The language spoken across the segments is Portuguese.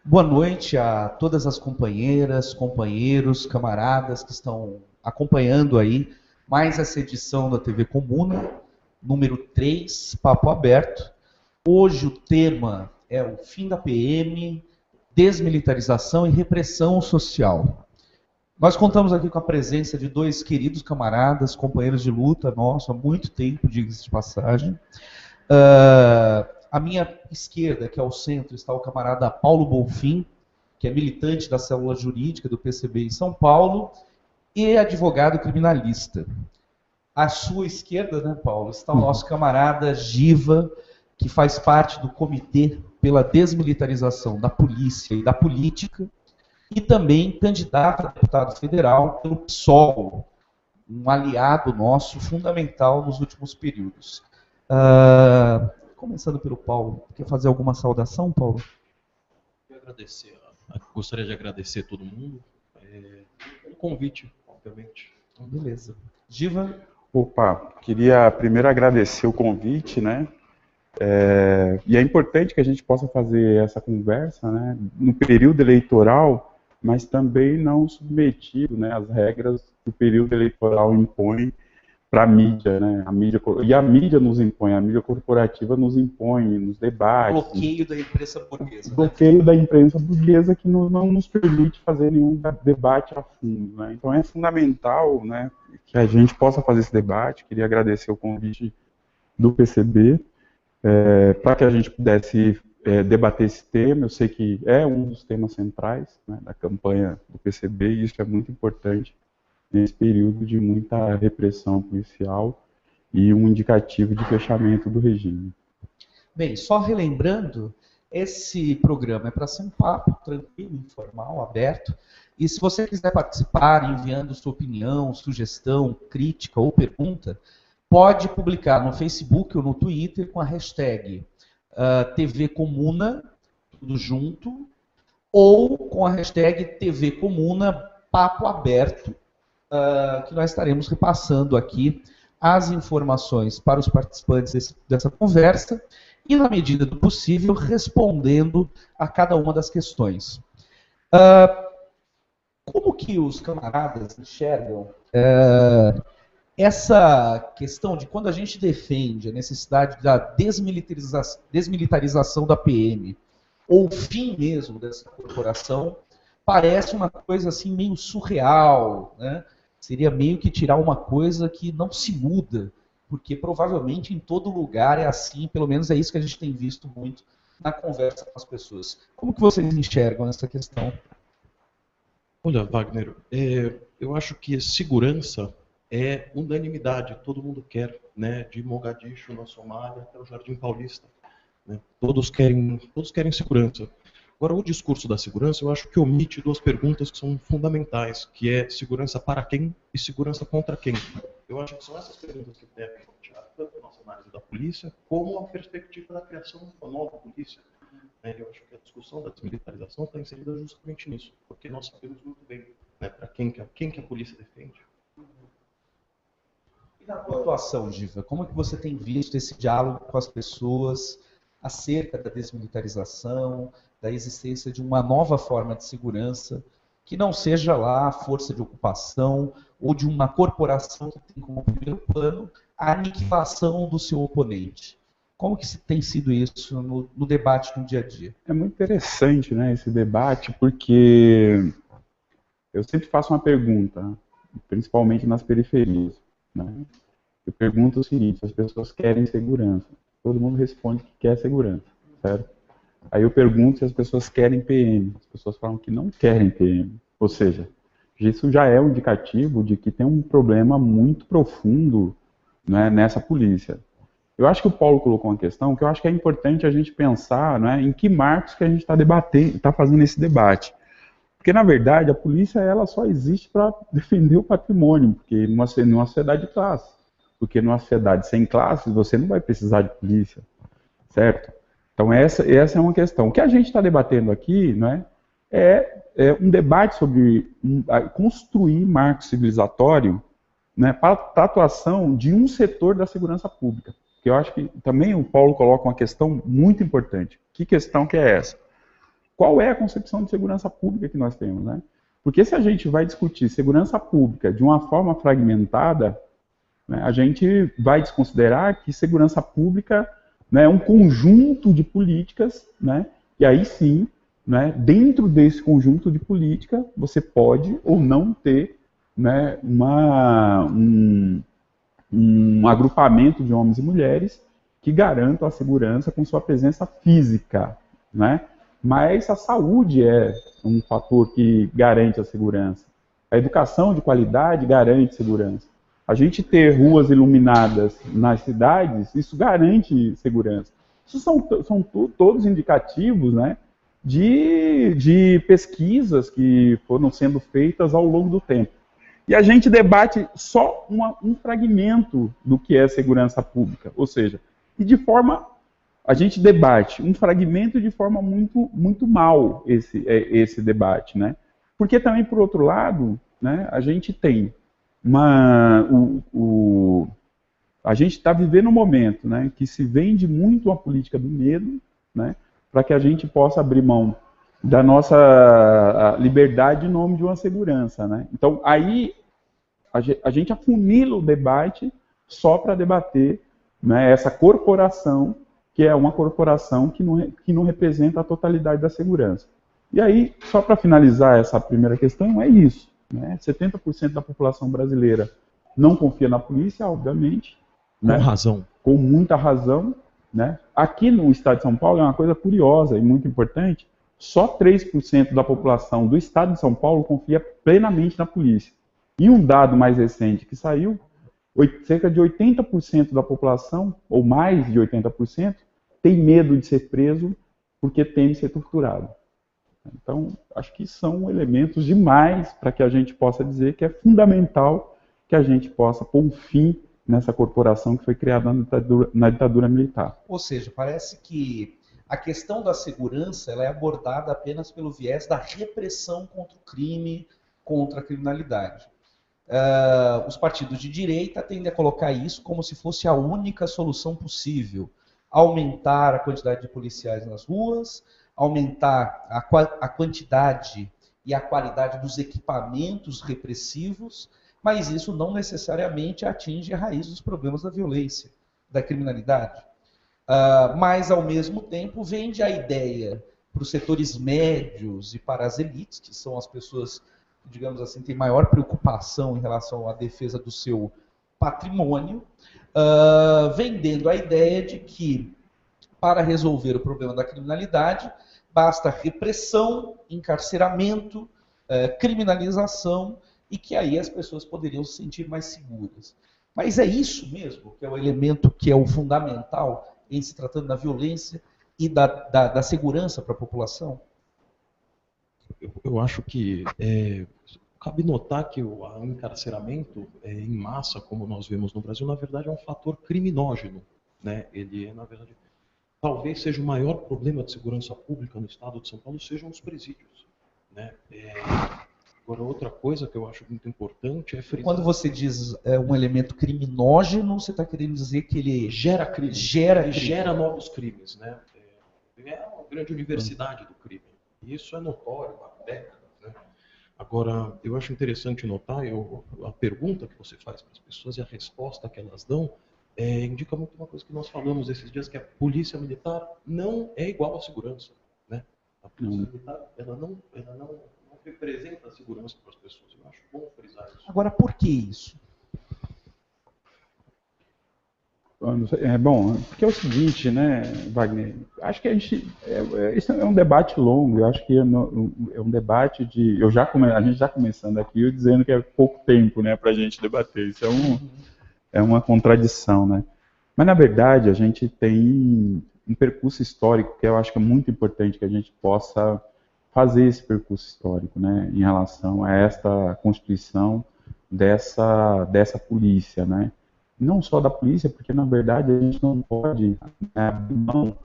Boa noite a todas as companheiras, companheiros, camaradas que estão acompanhando aí mais essa edição da TV Comuna, número 3, Papo Aberto. Hoje o tema é o fim da PM, desmilitarização e repressão social. Nós contamos aqui com a presença de dois queridos camaradas, companheiros de luta nossos há muito tempo, diga-se de passagem. À minha esquerda, que é o centro, está o camarada Paulo Bonfim, que é militante da célula jurídica do PCB em São Paulo e advogado criminalista. À sua esquerda, né, Paulo, está o nosso camarada Giva, que faz parte do Comitê pela Desmilitarização da Polícia e da Política e também candidato a deputado federal pelo PSOL, um aliado nosso fundamental nos últimos períodos. Começando pelo Paulo, quer fazer alguma saudação, Paulo? Gostaria de agradecer a todo mundo pelo convite, obviamente. Beleza. Giva? Opa, queria primeiro agradecer o convite, né? E é importante que a gente possa fazer essa conversa, né, no período eleitoral, mas também não submetido, né, às regras que o período eleitoral impõe para a mídia, né? A mídia nos impõe, a mídia corporativa nos impõe, nos debates. Bloqueio da imprensa burguesa. Bloqueio da imprensa burguesa que não nos permite fazer nenhum debate a fundo, né? Então é fundamental, né, que a gente possa fazer esse debate. Queria agradecer o convite do PCB para que a gente pudesse debater esse tema. Eu sei que é um dos temas centrais, né, da campanha do PCB e isso é muito importante nesse período de muita repressão policial e um indicativo de fechamento do regime. Bem, só relembrando, esse programa é para ser um papo tranquilo, informal, aberto, e se você quiser participar enviando sua opinião, sugestão, crítica ou pergunta, pode publicar no Facebook ou no Twitter com a hashtag TV Comuna, tudo junto, ou com a hashtag TV Comuna Papo Aberto, que nós estaremos repassando aqui as informações para os participantes dessa conversa e, na medida do possível, respondendo a cada uma das questões. Como que os camaradas enxergam essa questão de quando a gente defende a necessidade da desmilitarização da PM, ou o fim mesmo dessa corporação, parece uma coisa assim meio surreal, né? Seria meio que tirar uma coisa que não se muda, porque provavelmente em todo lugar é assim, pelo menos é isso que a gente tem visto muito na conversa com as pessoas. Como que vocês enxergam essa questão? Olha, Wagner, eu acho que segurança é unanimidade, todo mundo quer, né, de Mogadishu, na Somália, até o Jardim Paulista, né? Todos querem segurança. Agora, o discurso da segurança, eu acho que omite duas perguntas que são fundamentais, que é segurança para quem e segurança contra quem. Eu acho que são essas perguntas que devem tirar tanto a nossa análise da polícia, como a perspectiva da criação de uma nova polícia. Eu acho que a discussão da desmilitarização está inserida justamente nisso, porque nós sabemos muito bem, né, para quem que a polícia defende. E na tua atuação, Giva, como é que você tem visto esse diálogo com as pessoas acerca da desmilitarização, da existência de uma nova forma de segurança, que não seja lá a força de ocupação ou de uma corporação que tem como primeiro plano a aniquilação do seu oponente? Como que tem sido isso no debate no dia a dia? É muito interessante, né, esse debate, porque eu sempre faço uma pergunta, principalmente nas periferias, né? Eu pergunto o seguinte: as pessoas querem segurança? Todo mundo responde que quer segurança, certo? Aí eu pergunto se as pessoas querem PM. As pessoas falam que não querem PM. Ou seja, isso já é um indicativo de que tem um problema muito profundo, né, nessa polícia. Eu acho que o Paulo colocou uma questão que eu acho que é importante a gente pensar, né, em que marcos que a gente está debatendo, está fazendo esse debate. Porque, na verdade, a polícia ela só existe para defender o patrimônio, porque numa sociedade de classe. Porque numa sociedade sem classes, você não vai precisar de polícia, certo? Então, essa é uma questão. O que a gente está debatendo aqui, né, é um debate sobre construir marco civilizatório, né, para a atuação de um setor da segurança pública. Que eu acho que também o Paulo coloca uma questão muito importante. Que questão que é essa? qual é a concepção de segurança pública que nós temos, né? Porque se a gente vai discutir segurança pública de uma forma fragmentada, né, a gente vai desconsiderar que segurança pública, né, é um conjunto de políticas, né, e aí sim, né, dentro desse conjunto de política, você pode ou não ter, né, um agrupamento de homens e mulheres que garantam a segurança com sua presença física, né? Mas a saúde é um fator que garante a segurança. A educação de qualidade garante segurança. A gente ter ruas iluminadas nas cidades, isso garante segurança. Isso são todos indicativos, né, de pesquisas que foram sendo feitas ao longo do tempo. E a gente debate só um fragmento do que é segurança pública, ou seja, a gente debate um fragmento de forma muito mal esse debate, né? Porque também, por outro lado, né, a gente tem a gente está vivendo um momento, né, que se vende muito a política do medo, né, para que a gente possa abrir mão da nossa liberdade em nome de uma segurança, né? Então, aí a gente afunila o debate só para debater, né, essa corporação, que é uma corporação que não representa a totalidade da segurança. E aí, só para finalizar essa primeira questão, é isso, né? 70% da população brasileira não confia na polícia, obviamente. Com né? razão. Com muita razão. Né? Aqui no estado de São Paulo é uma coisa curiosa e muito importante, só 3% da população do estado de São Paulo confia plenamente na polícia. E um dado mais recente que saiu, cerca de 80% da população, ou mais de 80%, tem medo de ser preso porque teme ser torturado. Então, acho que são elementos demais para que a gente possa dizer que é fundamental que a gente possa pôr um fim nessa corporação que foi criada na ditadura militar. Ou seja, parece que a questão da segurança ela é abordada apenas pelo viés da repressão contra o crime, contra a criminalidade. Os partidos de direita tendem a colocar isso como se fosse a única solução possível. Aumentar a quantidade de policiais nas ruas, aumentar a quantidade e a qualidade dos equipamentos repressivos, mas isso não necessariamente atinge a raiz dos problemas da violência, da criminalidade. Mas, ao mesmo tempo, vende a ideia para os setores médios e para as elites, que são as pessoas que, digamos assim, têm maior preocupação em relação à defesa do seu patrimônio, vendendo a ideia de que, para resolver o problema da criminalidade, basta repressão, encarceramento, criminalização, e que aí as pessoas poderiam se sentir mais seguras. Mas é isso mesmo que é o elemento que é o fundamental em se tratando da violência e da segurança para a população? Eu acho que cabe notar que o encarceramento em massa, como nós vemos no Brasil, na verdade é um fator criminógeno. Né? Ele, na verdade, talvez seja o maior problema de segurança pública no estado de São Paulo, sejam os presídios. Né? Agora, outra coisa que eu acho muito importante é frisar... Quando você diz um elemento criminógeno, você está querendo dizer que ele gera crime. Gera novos crimes. Né? É uma grande universidade do crime. E isso é notório há décadas. Né? Agora, eu acho interessante notar, a pergunta que você faz para as pessoas e a resposta que elas dão indica muito uma coisa que nós falamos esses dias, que a polícia militar não é igual à segurança. Né? A polícia militar ela não representa a segurança para as pessoas. Eu acho bom frisar isso. Agora, por que isso? Bom, porque é o seguinte, né, Wagner? Acho que isso é um debate longo. Eu acho que é um debate de... a gente já começando aqui, eu dizendo que é pouco tempo, né, para a gente debater. Isso é uma contradição, né? Mas, na verdade, a gente tem um percurso histórico que eu acho que é muito importante que a gente possa fazer esse percurso histórico, né, em relação a esta constituição dessa polícia, né? Não só da polícia, porque, na verdade, a gente não pode abrir mão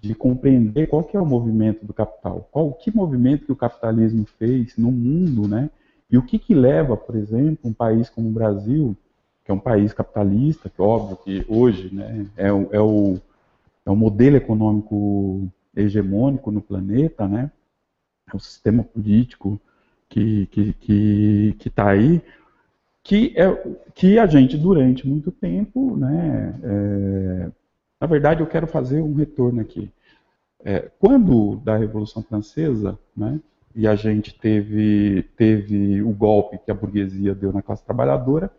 de compreender qual que é o movimento do capital, que movimento que o capitalismo fez no mundo, né? E o que leva, por exemplo, um país como o Brasil, que é um país capitalista, que óbvio que hoje, né, é o modelo econômico hegemônico no planeta, né? o sistema político que está aí, que a gente, durante muito tempo, né, na verdade, eu quero fazer um retorno aqui. Quando da Revolução Francesa, né, e a gente teve o golpe que a burguesia deu na classe trabalhadora,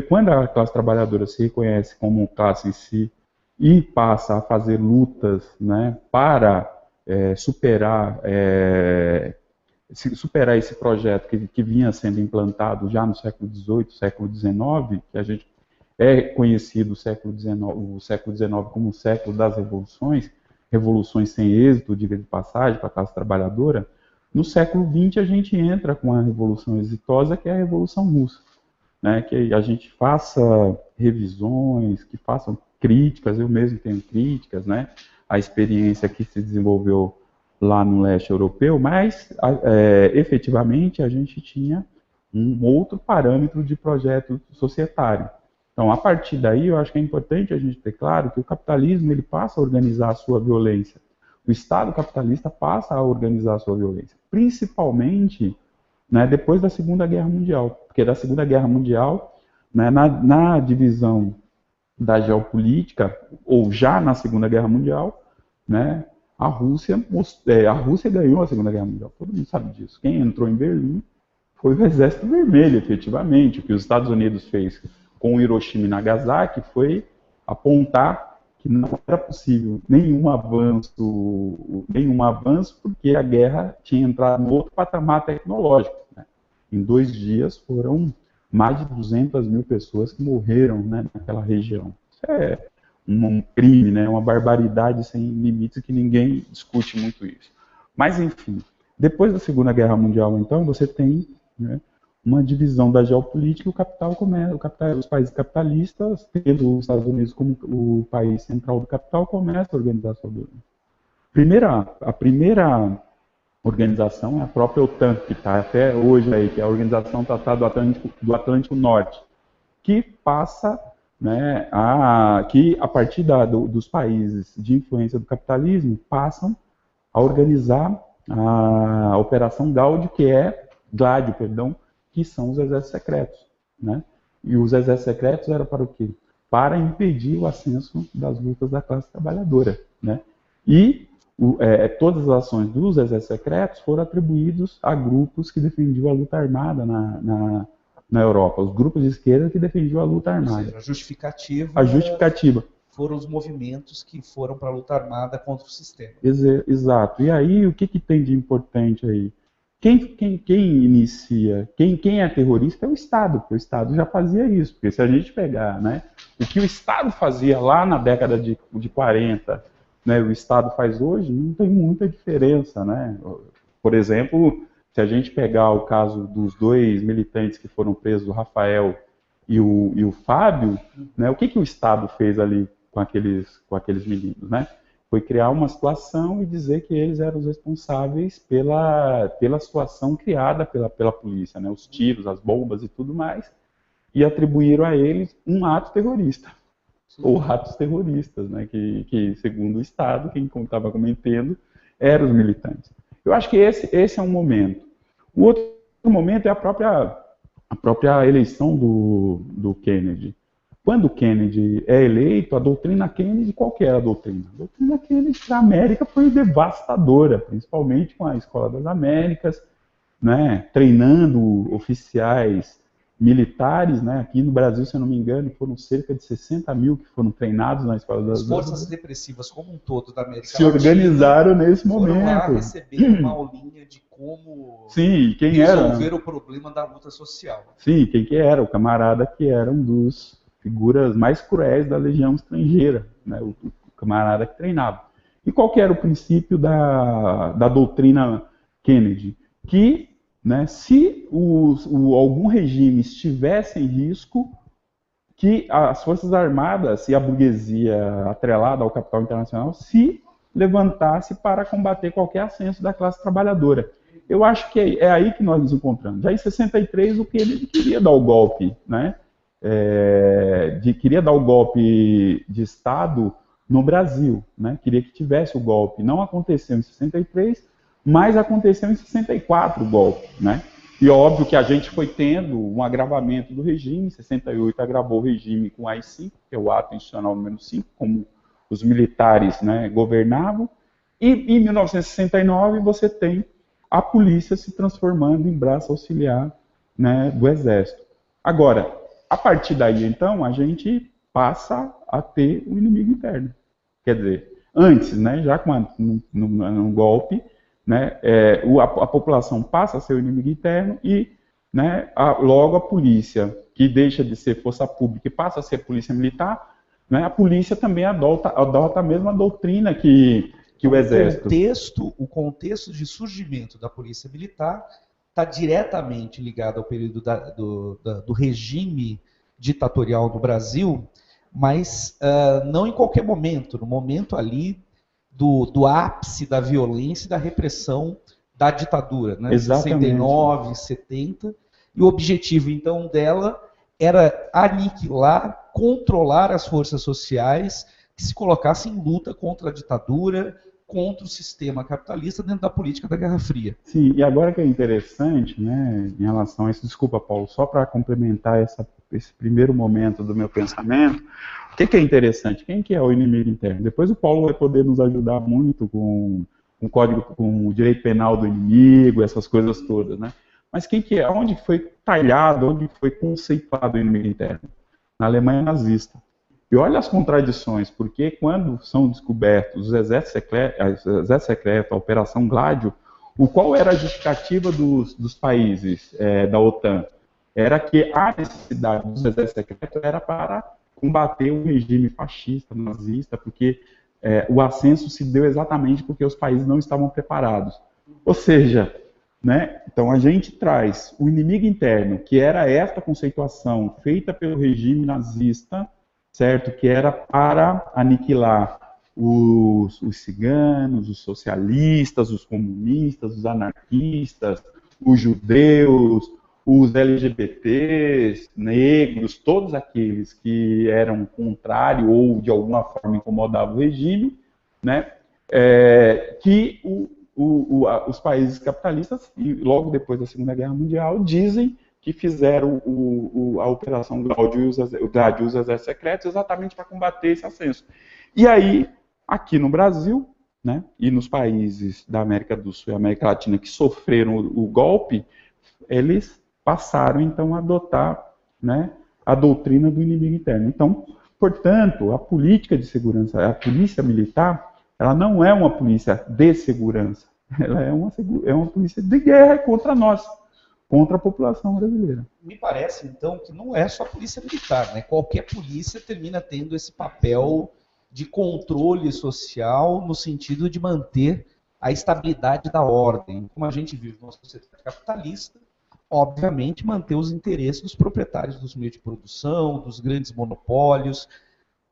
quando a classe trabalhadora se reconhece como classe em si e passa a fazer lutas, né, para superar esse projeto que vinha sendo implantado já no século XVIII, século XIX, que a gente conhecido o século XIX como o século das revoluções sem êxito, diga de passagem, para a classe trabalhadora. No século XX a gente entra com a revolução exitosa, que é a Revolução Russa, né? Que a gente faça revisões, que façam críticas, eu mesmo tenho críticas, né? A experiência que se desenvolveu lá no leste europeu, mas efetivamente a gente tinha um outro parâmetro de projeto societário. Então, a partir daí, eu acho que é importante a gente ter claro que o capitalismo ele passa a organizar a sua violência. O Estado capitalista passa a organizar a sua violência, principalmente, né, depois da Segunda Guerra Mundial. Porque da Segunda Guerra Mundial, né, na divisão da geopolítica, ou já na Segunda Guerra Mundial, né, a Rússia ganhou a Segunda Guerra Mundial. Todo mundo sabe disso. Quem entrou em Berlim foi o Exército Vermelho, efetivamente. O que os Estados Unidos fez com Hiroshima e Nagasaki foi apontar que não era possível nenhum avanço, porque a guerra tinha entrado em outro patamar tecnológico, né? Em 2 dias foram mais de 200 mil pessoas que morreram, né, naquela região. Isso é um crime, né, uma barbaridade sem limites, que ninguém discute muito isso. Mas, enfim, depois da Segunda Guerra Mundial, então, você tem, né, uma divisão da geopolítica e os países capitalistas, tendo os Estados Unidos como o país central do capital, começam a organizar a sua violência. A primeira organização é a própria OTAN, que está até hoje aí, que é a Organização do Tratado do Atlântico Norte, que passa, né, que a partir dos países de influência do capitalismo passam a organizar a Operação Gládio, que são os exércitos secretos, né? E os exércitos secretos eram para o quê? Para impedir o ascenso das lutas da classe trabalhadora, né? E todas as ações dos exércitos secretos foram atribuídos a grupos que defendiam a luta armada na Europa, os grupos de esquerda que defendiam a luta armada. Ou seja, a justificativa foram os movimentos que foram para a luta armada contra o sistema. Exato. E aí, o que tem de importante aí? Quem inicia, quem é terrorista é o Estado, porque o Estado já fazia isso. Porque se a gente pegar, né, o que o Estado fazia lá na década de 40, né, o Estado faz hoje, não tem muita diferença, né? Por exemplo, se a gente pegar o caso dos 2 militantes que foram presos, o Rafael e o Fábio, né, o que o Estado fez ali com aqueles meninos, né? Foi criar uma situação e dizer que eles eram os responsáveis pela situação criada pela polícia, né? Os tiros, as bombas e tudo mais, e atribuíram a eles um ato terrorista, ou atos terroristas, né? Que segundo o Estado, quem estava cometendo eram os militantes. Eu acho que esse é um momento. O outro momento é a própria eleição do Kennedy. Quando o Kennedy é eleito, a doutrina Kennedy, qual que era a doutrina? A doutrina Kennedy para a América foi devastadora, principalmente com a Escola das Américas, né, treinando oficiais militares, né, aqui no Brasil, se eu não me engano, foram cerca de 60 mil que foram treinados na Escola das Américas. As forças repressivas como um todo da América se organizaram nesse momento. Foram lá receber uma aulinha de como resolver o problema da luta social. Sim, quem que era? O camarada que era um dos figuras mais cruéis da legião estrangeira, né? O camarada que treinava. E qual que era o princípio da doutrina Kennedy? Que, né, se algum regime estivesse em risco, que as forças armadas e a burguesia atrelada ao capital internacional se levantasse para combater qualquer ascenso da classe trabalhadora. Eu acho que é aí que nós nos encontramos. Já em 63, o Kennedy queria dar o golpe, né? Queria dar o golpe de Estado no Brasil, né? Queria que tivesse o golpe. Não aconteceu em 63, Mas aconteceu em 64 o golpe, né? E óbvio que a gente foi tendo um agravamento do regime, em 68 agravou o regime com o AI-5, que é o ato institucional número 5, como os militares, né, governavam, e em 1969 você tem a polícia se transformando em braço auxiliar, né, do exército. Agora, a partir daí, então, a gente passa a ter um inimigo interno. Quer dizer, antes, né, já no golpe, né, a população passa a ser o inimigo interno e, né, logo a polícia, que deixa de ser força pública e passa a ser polícia militar, né, a polícia também adota a mesma doutrina que o exército. O contexto de surgimento da polícia militar está diretamente ligado ao período do regime ditatorial no Brasil, mas não em qualquer momento, no momento ali do ápice da violência e da repressão da ditadura, né? 69, 70, e o objetivo então dela era aniquilar, controlar as forças sociais que se colocassem em luta contra a ditadura, contra o sistema capitalista dentro da política da Guerra Fria. Sim, e agora que é interessante, né, em relação a isso, desculpa, Paulo, só para complementar esse primeiro momento do meu pensamento, o que é interessante? Quem que é o inimigo interno? Depois o Paulo vai poder nos ajudar muito com o código, com o direito penal do inimigo, essas coisas todas, né? Mas quem que é? Onde foi talhado, onde foi conceituado o inimigo interno? Na Alemanha nazista. E olha as contradições, porque quando são descobertos os exércitos secretos, a Operação Gládio, qual era a justificativa dos países da OTAN? Era que a necessidade dos exércitos secretos era para combater o regime fascista, nazista, porque o ascenso se deu exatamente porque os países não estavam preparados. Ou seja, né, então a gente traz o inimigo interno, que era esta conceituação feita pelo regime nazista, certo? Que era para aniquilar os ciganos, os socialistas, os comunistas, os anarquistas, os judeus, os LGBTs, negros, todos aqueles que eram contrários ou de alguma forma incomodavam o regime, né? Que os países capitalistas, e logo depois da Segunda Guerra Mundial, dizem que fizeram a Operação Gládio e os exércitos secretos exatamente para combater esse ascenso. E aí, aqui no Brasil, né, e nos países da América do Sul e América Latina que sofreram o golpe, eles passaram, então, a adotar, né, a doutrina do inimigo interno. Então, portanto, a política de segurança, a polícia militar, ela não é uma polícia de segurança, ela é uma polícia de guerra contra nós, contra a população brasileira. Me parece, então, que não é só a polícia militar, né? Qualquer polícia termina tendo esse papel de controle social no sentido de manter a estabilidade da ordem. Como a gente vive numa sociedade capitalista, obviamente manter os interesses dos proprietários dos meios de produção, dos grandes monopólios,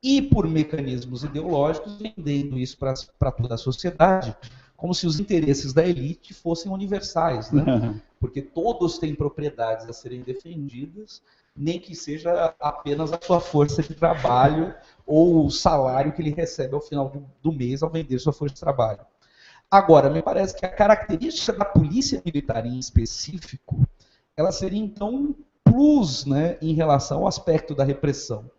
e por mecanismos ideológicos vendendo isso para toda a sociedade, como se os interesses da elite fossem universais, né? Porque todos têm propriedades a serem defendidas, nem que seja apenas a sua força de trabalho ou o salário que ele recebe ao final do mês ao vender sua força de trabalho. Agora, me parece que a característica da polícia militar em específico, ela seria então um plus, né, em relação ao aspecto da repressão.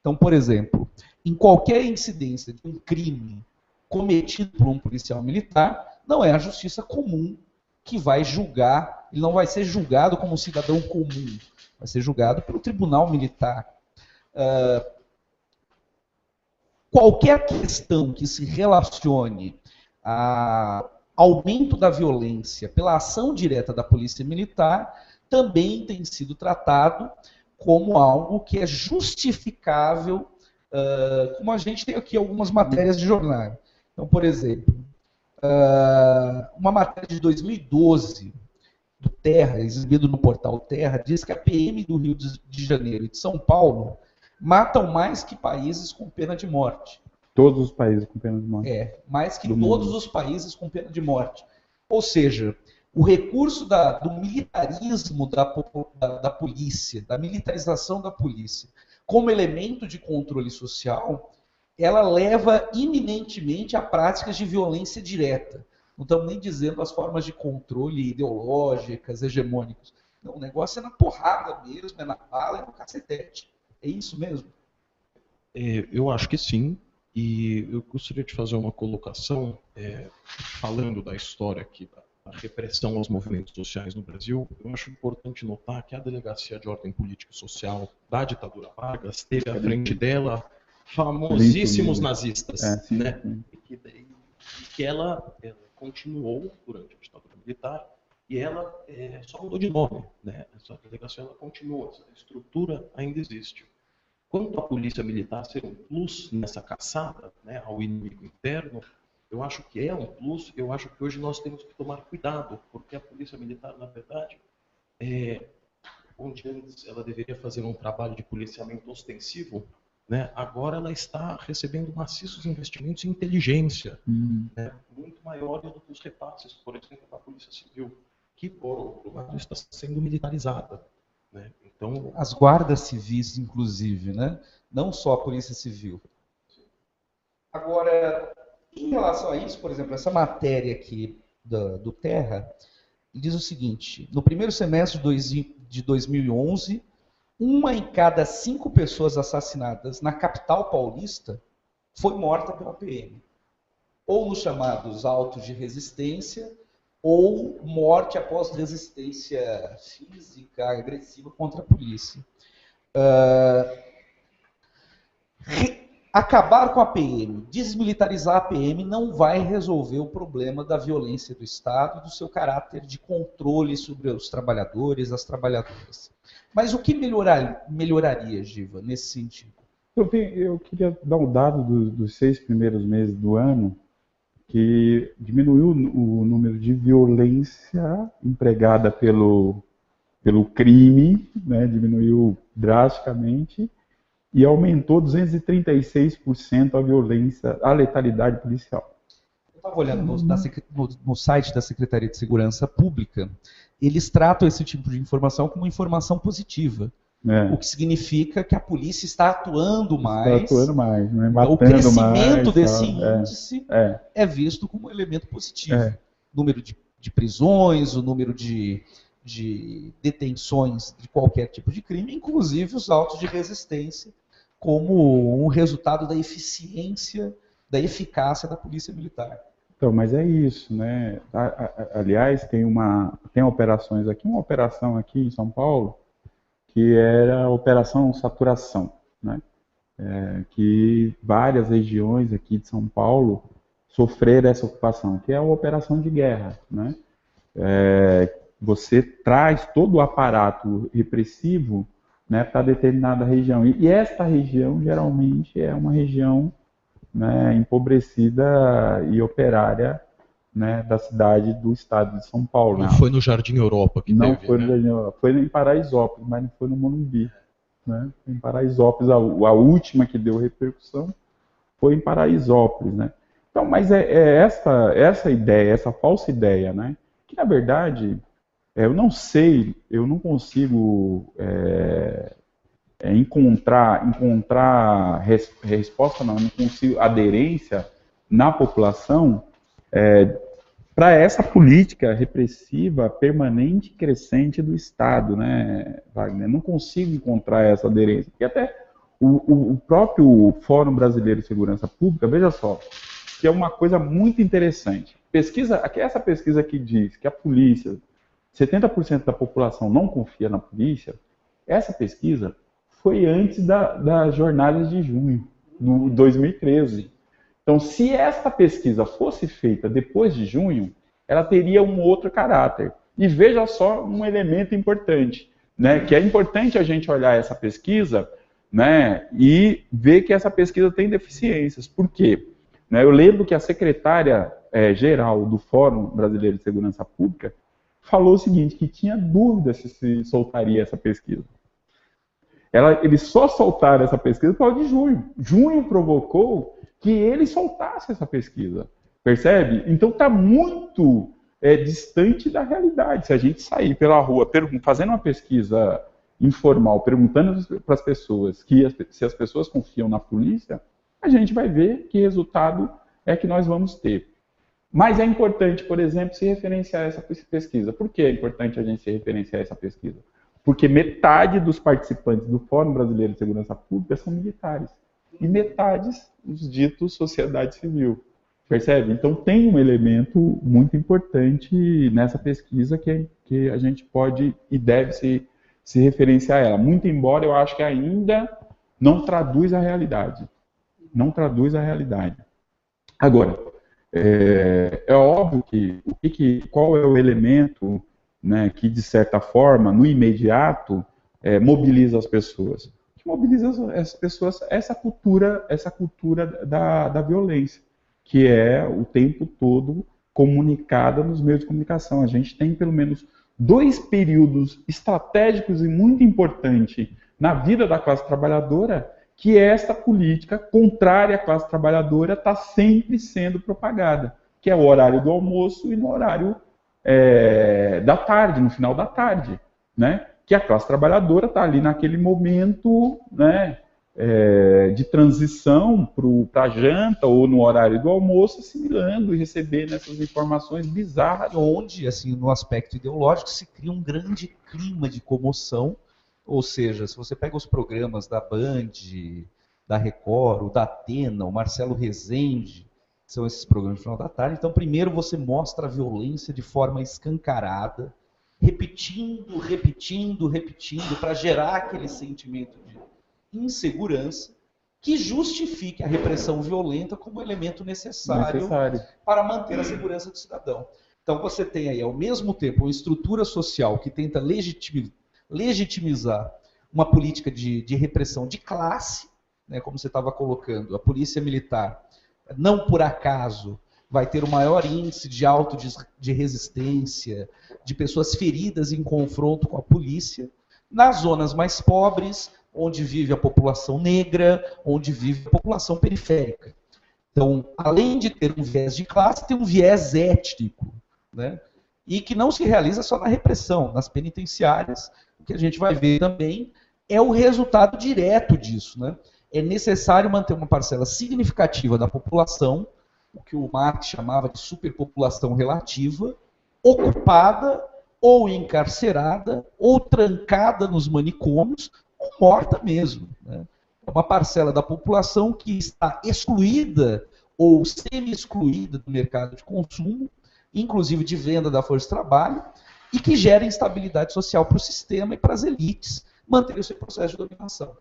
Então, por exemplo, em qualquer incidência de um crime cometido por um policial militar, não é a justiça comum que vai julgar, ele não vai ser julgado como um cidadão comum, vai ser julgado pelo tribunal militar. Qualquer questão que se relacione a aumento da violência pela ação direta da polícia militar também tem sido tratado como algo que é justificável, como a gente tem aqui algumas matérias de jornal. Então, por exemplo, uma matéria de 2012 do Terra, exibido no portal Terra, diz que a PM do Rio de Janeiro e de São Paulo matam mais que países com pena de morte. Todos os países com pena de morte. Mais que todos os países com pena de morte. Ou seja, o recurso do militarismo da polícia, da militarização da polícia, como elemento de controle social, ela leva iminentemente a práticas de violência direta. Não estamos nem dizendo as formas de controle ideológicas, hegemônicas. Não, o negócio é na porrada mesmo, é na bala, é no cacetete. É isso mesmo? Eu acho que sim. E eu gostaria de fazer uma colocação, falando da história aqui, da repressão aos movimentos sociais no Brasil. Eu acho importante notar que a Delegacia de Ordem Política e Social da ditadura Vargas teve à frente dela famosíssimos nazistas, né? E que ela continuou durante a ditadura militar, e ela só mudou de nome, né? Essa delegacia ela continua, essa estrutura ainda existe. Quanto à polícia militar ser um plus nessa caçada, né, ao inimigo interno, eu acho que é um plus. Eu acho que hoje nós temos que tomar cuidado, porque a polícia militar, na verdade, onde antes ela deveria fazer um trabalho de policiamento ostensivo, né, agora ela está recebendo maciços investimentos em inteligência, né, muito maiores do que os repasses, por exemplo, da Polícia Civil, que, por outro lado, está sendo militarizada. Né? Então, as guardas civis, inclusive, né? Não só a Polícia Civil. Agora, em relação a isso, por exemplo, essa matéria aqui do Terra diz o seguinte: no primeiro semestre de 2011, 1 em cada 5 pessoas assassinadas na capital paulista foi morta pela PM. Ou nos chamados autos de resistência, ou morte após resistência física, agressiva contra a polícia. Acabar com a PM, desmilitarizar a PM, não vai resolver o problema da violência do Estado e do seu caráter de controle sobre os trabalhadores, as trabalhadoras. Mas o que melhoraria, Giva, nesse sentido? Eu queria dar um dado dos 6 primeiros meses do ano, que diminuiu o número de violência empregada pelo crime, né, diminuiu drasticamente, e aumentou 236% a violência, a letalidade policial. Eu estava olhando no site da Secretaria de Segurança Pública, eles tratam esse tipo de informação como informação positiva. O que significa que a polícia está atuando mais. Está atuando mais, né? Então, o crescimento desse índice é visto como um elemento positivo. Número de prisões, o número de detenções de qualquer tipo de crime, inclusive os autos de resistência, como um resultado da eficiência, da eficácia da polícia militar. Então, mas é isso, né? Aliás, tem operações aqui, uma operação aqui em São Paulo, que era a Operação Saturação, né? Que várias regiões aqui de São Paulo sofreram essa ocupação, que é a operação de guerra, né? Você traz todo o aparato repressivo, né, para determinada região, e esta região geralmente é uma região, né, empobrecida e operária, né, da cidade do estado de São Paulo. Não foi no Jardim Europa que não teve, foi né? no Jardim Europa, foi em Paraisópolis, mas não foi no Morumbi, né? Em Paraisópolis, a última que deu repercussão foi em Paraisópolis, né? Então, mas essa ideia, essa falsa ideia, né, que na verdade eu não sei, eu não consigo encontrar resposta, não consigo aderência na população para essa política repressiva permanente e crescente do Estado, né, Wagner? Não consigo encontrar essa aderência, porque até o próprio Fórum Brasileiro de Segurança Pública, veja só, que é uma coisa muito interessante. Essa pesquisa que diz que a polícia, 70% da população não confia na polícia, essa pesquisa foi antes das jornadas de junho, no 2013. Então, se esta pesquisa fosse feita depois de junho, ela teria um outro caráter. E veja só um elemento importante, né, que é importante a gente olhar essa pesquisa, né, e ver que essa pesquisa tem deficiências. Por quê? Eu lembro que a secretária-geral do Fórum Brasileiro de Segurança Pública falou o seguinte, que tinha dúvida se soltaria essa pesquisa. Eles só soltaram essa pesquisa por causa de junho. Junho provocou que eles soltassem essa pesquisa. Percebe? Então está muito distante da realidade. Se a gente sair pela rua fazendo uma pesquisa informal, perguntando para as pessoas se as pessoas confiam na polícia, a gente vai ver que resultado é que nós vamos ter. Mas é importante, por exemplo, se referenciar a essa pesquisa. Por que é importante a gente se referenciar a essa pesquisa? Porque metade dos participantes do Fórum Brasileiro de Segurança Pública são militares. E metade os ditos sociedade civil. Percebe? Então tem um elemento muito importante nessa pesquisa que a gente pode e deve se referenciar a ela. Muito embora eu acho que ainda não traduz a realidade. Não traduz a realidade. Agora, é óbvio qual é o elemento, né, que, de certa forma, no imediato, mobiliza as pessoas. O que mobiliza as pessoas é essa cultura da violência, que é o tempo todo comunicada nos meios de comunicação. A gente tem pelo menos 2 períodos estratégicos e muito importantes na vida da classe trabalhadora, que essa política contrária à classe trabalhadora está sempre sendo propagada, que é o horário do almoço e no horário da tarde, no final da tarde, né? Que a classe trabalhadora está ali naquele momento, né, de transição para a janta ou no horário do almoço, assimilando e recebendo essas informações bizarras. Onde, assim, no aspecto ideológico, se cria um grande clima de comoção. Ou seja, se você pega os programas da Band, da Record, o da Atena, o Marcelo Rezende, são esses programas de final da tarde. Então, primeiro você mostra a violência de forma escancarada, repetindo, para gerar aquele sentimento de insegurança que justifique a repressão violenta como elemento necessário para manter a segurança do cidadão. Então você tem aí, ao mesmo tempo, uma estrutura social que tenta legitimizar uma política de repressão de classe, né, como você estava colocando. A polícia militar, não por acaso, vai ter o maior índice de auto de resistência, de pessoas feridas em confronto com a polícia, nas zonas mais pobres, onde vive a população negra, onde vive a população periférica. Então, além de ter um viés de classe, tem um viés étnico, né? E que não se realiza só na repressão, nas penitenciárias. O que a gente vai ver também é o resultado direto disso, né? É necessário manter uma parcela significativa da população, o que o Marx chamava de superpopulação relativa, ocupada ou encarcerada, ou trancada nos manicômios, ou morta mesmo, né? É uma parcela da população que está excluída ou semi-excluída do mercado de consumo, inclusive de venda da força de trabalho, e que gera instabilidade social para o sistema e para as elites manterem o seu processo de dominação.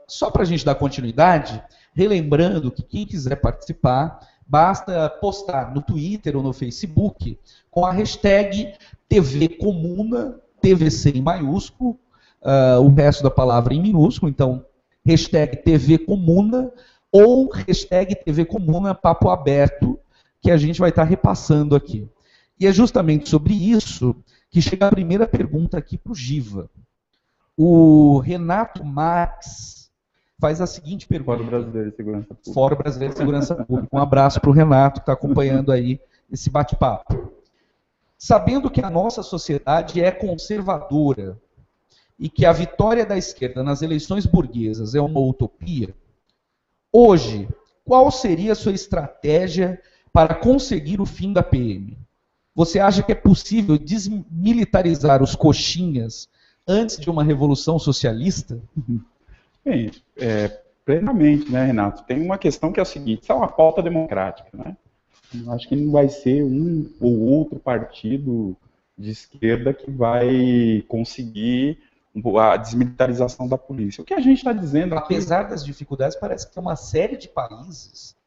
Só para a gente dar continuidade, relembrando que quem quiser participar, basta postar no Twitter ou no Facebook com a hashtag TVComuna, TVC em maiúsculo, o resto da palavra em minúsculo, então hashtag TVComuna ou hashtag TVComuna Papo Aberto, que a gente vai estar repassando aqui. E é justamente sobre isso que chega a primeira pergunta aqui para o Giva. O Renato Marx faz a seguinte pergunta. Fórum Brasileiro de Segurança Pública. Fórum Brasileiro de Segurança Pública. Um abraço para o Renato, que está acompanhando aí esse bate-papo. Sabendo que a nossa sociedade é conservadora e que a vitória da esquerda nas eleições burguesas é uma utopia, hoje, qual seria a sua estratégia para conseguir o fim da PM? Você acha que é possível desmilitarizar os coxinhas antes de uma revolução socialista? Bem, plenamente, né, Renato? Tem uma questão que é a seguinte, isso é uma pauta democrática, né? Eu acho que não vai ser um ou outro partido de esquerda que vai conseguir a desmilitarização da polícia. O que a gente está dizendo aqui... Apesar das dificuldades, parece que tem uma série de países,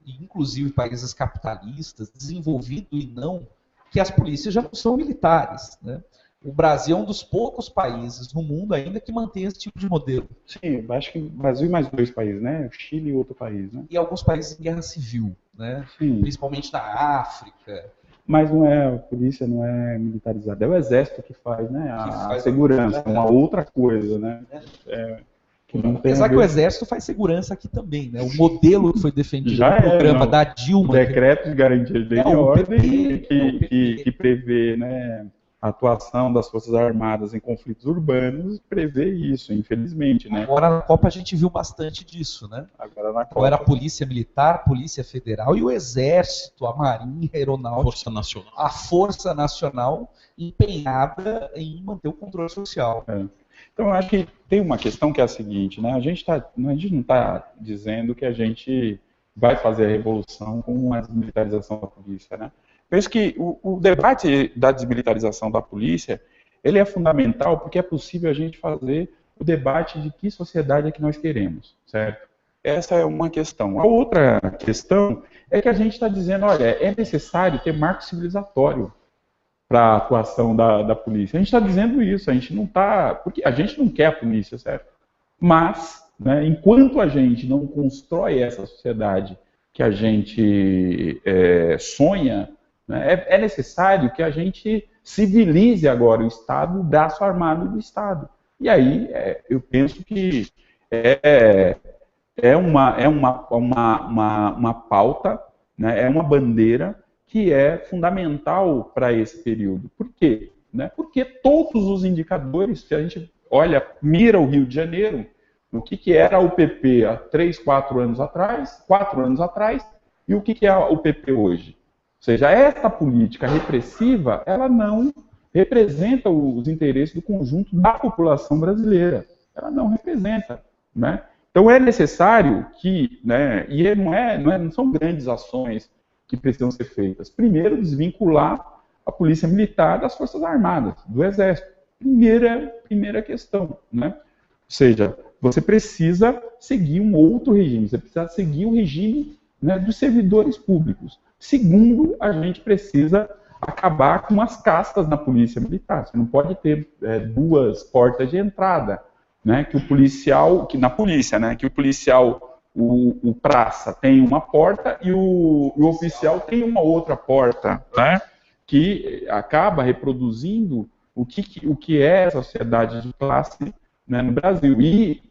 inclusive países capitalistas, desenvolvidos e não, que as polícias já não são militares, né? O Brasil é um dos poucos países no mundo ainda que mantém esse tipo de modelo. Sim, acho que o Brasil e mais 2 países, né? O Chile e outro país, né? E alguns países em guerra civil, né? Sim. Principalmente na África. Mas não é, a polícia não é militarizada, é o exército que faz, né? A segurança, é uma outra coisa, né? Apesar que o exército faz segurança aqui também, né? O modelo que foi defendido no programa da Dilma... O decreto de garantia de lei e ordem que prevê, né? a atuação das Forças Armadas em conflitos urbanos prevê isso, infelizmente, né? Agora na Copa a gente viu bastante disso, né? Agora na Então Copa. era a Polícia Militar, a Polícia Federal e o Exército, a Marinha, a Aeronáutica, Força Nacional. a Força Nacional empenhada em manter o controle social. Então, eu acho que tem uma questão que é a seguinte, né? A gente não está dizendo que a gente vai fazer a revolução com a desmilitarização da polícia, né? Penso que o debate da desmilitarização da polícia, ele é fundamental porque é possível a gente fazer o debate de que sociedade é que nós queremos, certo? Essa é uma questão. A outra questão é que a gente está dizendo, olha, é necessário ter marco civilizatório para a atuação da polícia. A gente está dizendo isso, a gente não está... Porque a gente não quer a polícia, certo? Mas, né, enquanto a gente não constrói essa sociedade que a gente sonha, né, é necessário que a gente civilize agora o Estado, o braço armado do Estado. E aí, eu penso que é uma pauta, né, é uma bandeira que é fundamental para esse período. Por quê? Né? Porque todos os indicadores, se a gente mira o Rio de Janeiro, o que era o PP há 3, 4 anos atrás, e o que é o PP hoje? Ou seja, essa política repressiva, ela não representa os interesses do conjunto da população brasileira. Ela não representa, né? Então é necessário que, né, e não são grandes ações que precisam ser feitas. Primeiro, desvincular a polícia militar das Forças Armadas, do Exército. Primeira questão, né? Ou seja, você precisa seguir um outro regime, você precisa seguir o regime, né, dos servidores públicos. Segundo, a gente precisa acabar com as castas na polícia militar. Você não pode ter duas portas de entrada, né? Que o policial, na polícia, né? Que o policial, o praça tem uma porta e o oficial tem uma outra porta, né? Que acaba reproduzindo o que é a sociedade de classe, né, no Brasil. E,